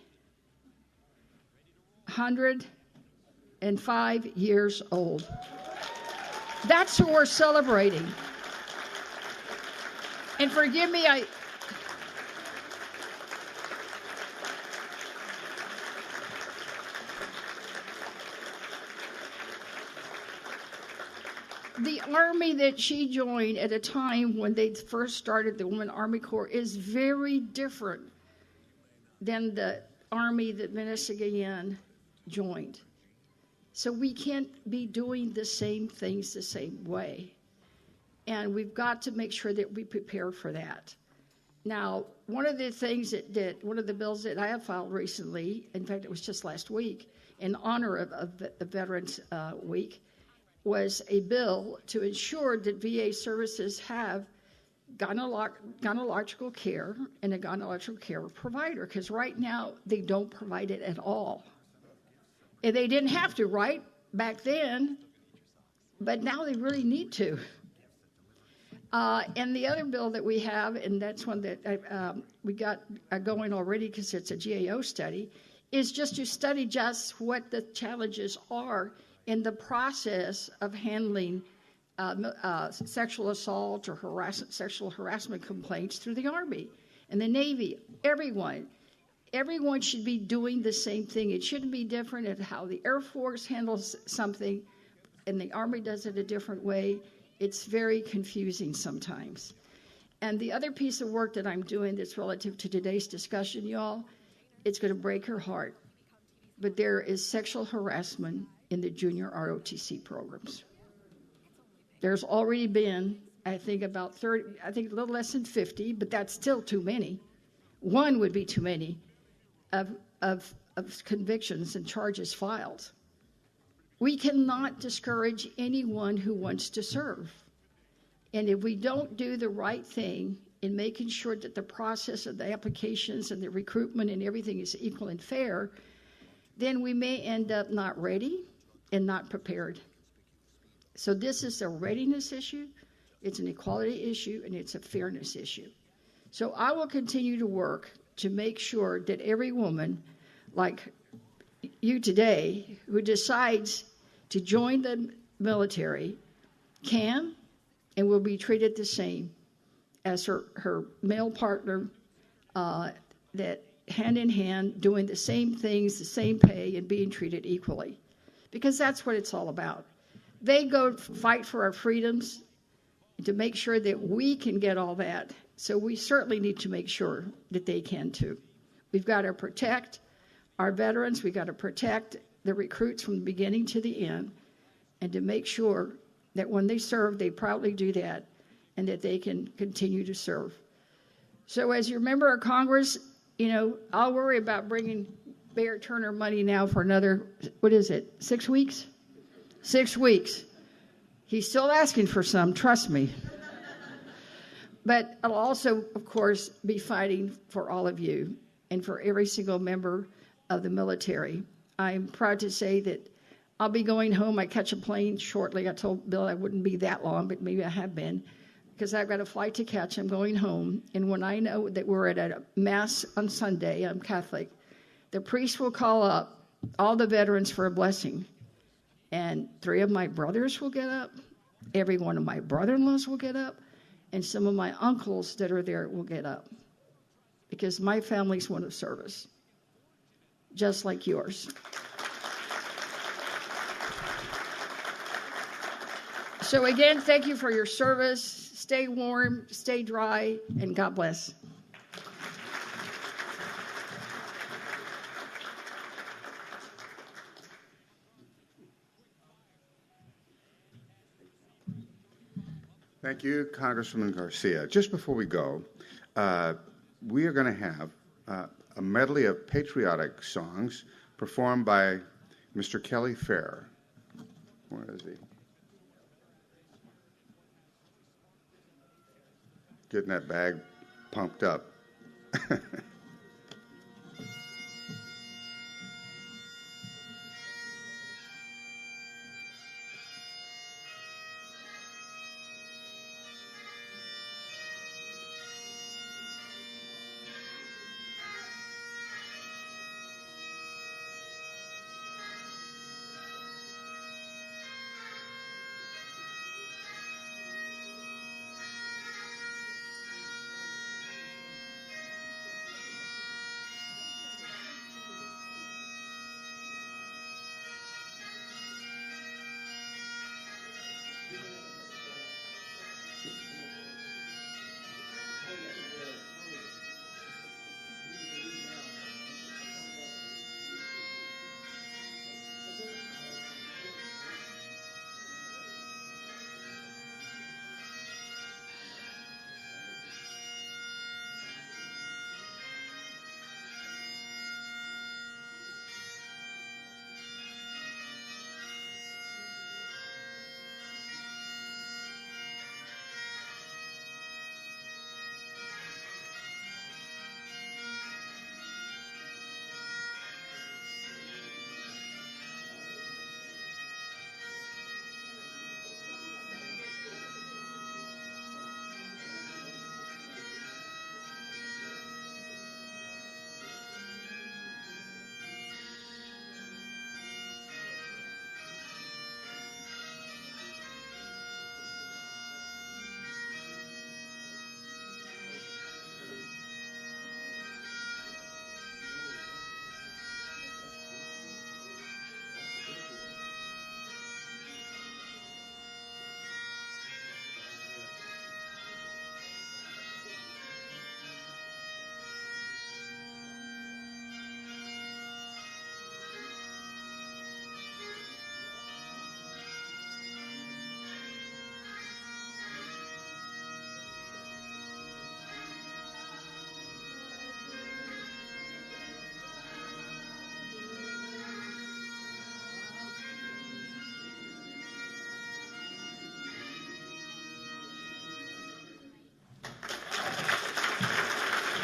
105 years old. That's who we're celebrating. And forgive me, the Army that she joined at a time when they first started the Women Army Corps is very different than the Army that Vanessa Guillen joined. So we can't be doing the same things the same way. And we've got to make sure that we prepare for that. Now, one of the things one of the bills that I have filed recently, in fact, it was just last week, in honor of Veterans Week, was a bill to ensure that VA services have gynecological care and a gynecological care provider, because right now they don't provide it at all. And they didn't have to, right, back then, but now they really need to. And the other bill that we have, and that's one that we got going already because it's a GAO study, is just to study just what the challenges are in the process of handling sexual assault or sexual harassment complaints through the Army and the Navy. Everyone should be doing the same thing. It shouldn't be different at how the Air Force handles something and the Army does it a different way. It's very confusing sometimes. And the other piece of work that I'm doing that's relative to today's discussion, y'all, it's going to break your heart. But there is sexual harassment in the junior ROTC programs. There's already been, I think, about 30, I think a little less than 50, but that's still too many. One would be too many of convictions and charges filed. We cannot discourage anyone who wants to serve. And if we don't do the right thing in making sure that the process of the applications and the recruitment and everything is equal and fair, then we may end up not ready and not prepared. So this is a readiness issue, it's an equality issue, and it's a fairness issue. So I will continue to work to make sure that every woman, like you today, who decides to join the military can and will be treated the same as her male partner, that hand in hand, doing the same things, the same pay, and being treated equally. Because that's what it's all about. They go fight for our freedoms to make sure that we can get all that. So we certainly need to make sure that they can too. We've got to protect our veterans. We've got to protect the recruits from the beginning to the end, and to make sure that when they serve, they proudly do that, and that they can continue to serve. So as your member of Congress, I'll worry about bringing Mayor Turner money now for another, 6 weeks? 6 weeks. He's still asking for some, trust me. But I'll also, of course, be fighting for all of you and for every single member of the military. I'm proud to say that I'll be going home. I catch a plane shortly. I told Bill I wouldn't be that long, but maybe I have been, because I've got a flight to catch. I'm going home. And when I know that we're at a Mass on Sunday, I'm Catholic, the priest will call up all the veterans for a blessing. And 3 of my brothers will get up. Every one of my brother-in-laws will get up. And some of my uncles that are there will get up. Because my family's one of service, just like yours. So again, thank you for your service. Stay warm, stay dry, and God bless. Thank you, Congresswoman Garcia. Just before we go, we are going to have a medley of patriotic songs performed by Mr. Kelly Fair. Where is he? Getting that bag pumped up.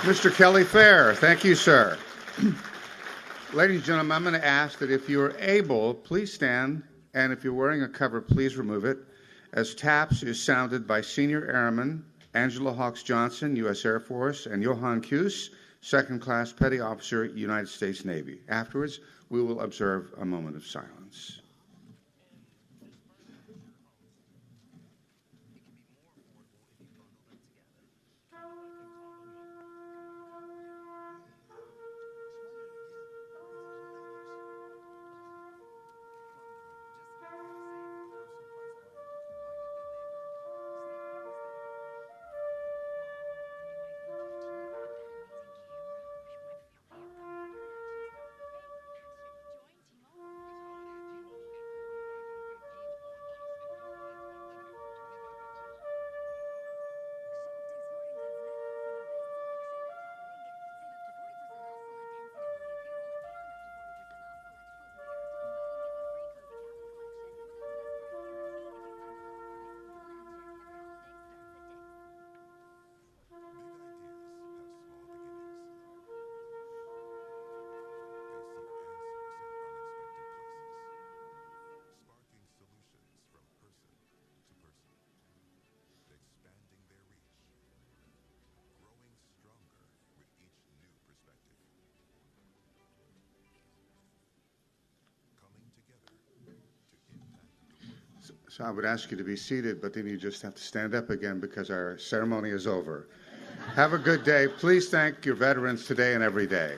Mr. Kelly Fair, thank you, sir. Ladies and gentlemen, I'm going to ask that if you are able, please stand, and if you're wearing a cover, please remove it, as taps is sounded by Senior Airman Angela Hawks Johnson, U.S. Air Force, and Johan Cuse, Second Class Petty Officer, United States Navy. Afterwards, we will observe a moment of silence. So I would ask you to be seated, but then you just have to stand up again because our ceremony is over. Have a good day. Please thank your veterans today and every day.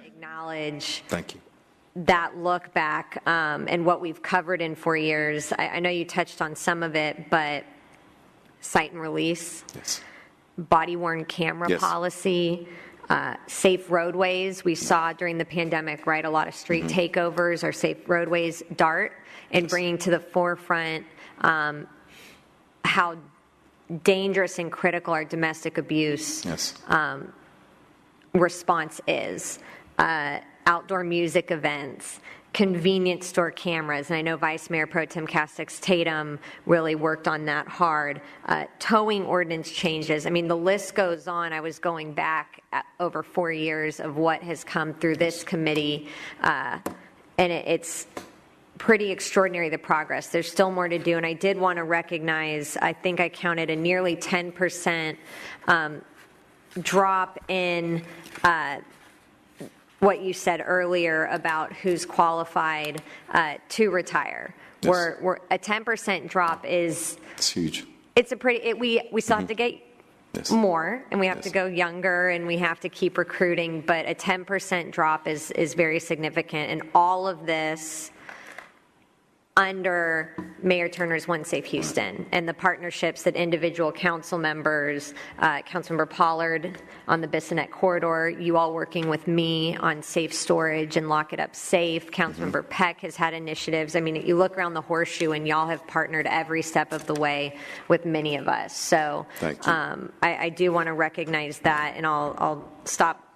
Acknowledge Thank you. that look back and what we've covered in 4 years. I know you touched on some of it, but cite and release, Yes. body-worn camera Yes. policy, safe roadways. We saw during the pandemic, right, a lot of street takeovers or safe roadways, DART, and bringing to the forefront how dangerous and critical our domestic abuse Yes. response is. Outdoor music events, convenience store cameras, and I know Vice Mayor Pro Tem Castex Tatum really worked on that hard. Towing ordinance changes. I mean, the list goes on. I was going back over 4 years of what has come through this committee, and it's pretty extraordinary, the progress. There's still more to do, and I did want to recognize, I think I counted a nearly 10% drop in what you said earlier about who's qualified to retire. Yes. We're a 10% drop is It's huge. it's a pretty we still have to get Yes. more, and we have Yes. to go younger, and we have to keep recruiting, but a 10% drop is very significant, and all of this under Mayor Turner's One Safe Houston and the partnerships that individual council members, Councilmember Pollard on the Bissonnette corridor, you all working with me on safe storage and Lock It Up Safe. Councilmember Peck has had initiatives. I mean, you look around the horseshoe and y'all have partnered every step of the way with many of us. So Thank you. I do want to recognize that, and I'll stop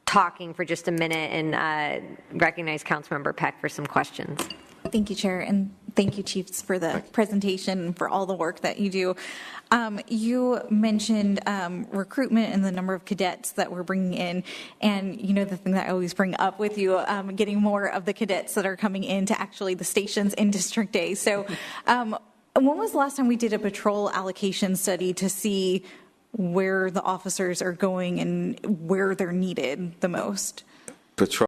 talking for just a minute and recognize Councilmember Peck for some questions. Thank you, Chair, and thank you, Chiefs, for the presentation and for all the work that you do. You mentioned recruitment and the number of cadets that we're bringing in, and you know the thing that I always bring up with you, getting more of the cadets that are coming into actually the stations in District A. So when was the last time we did a patrol allocation study to see where the officers are going and where they're needed the most? Patrol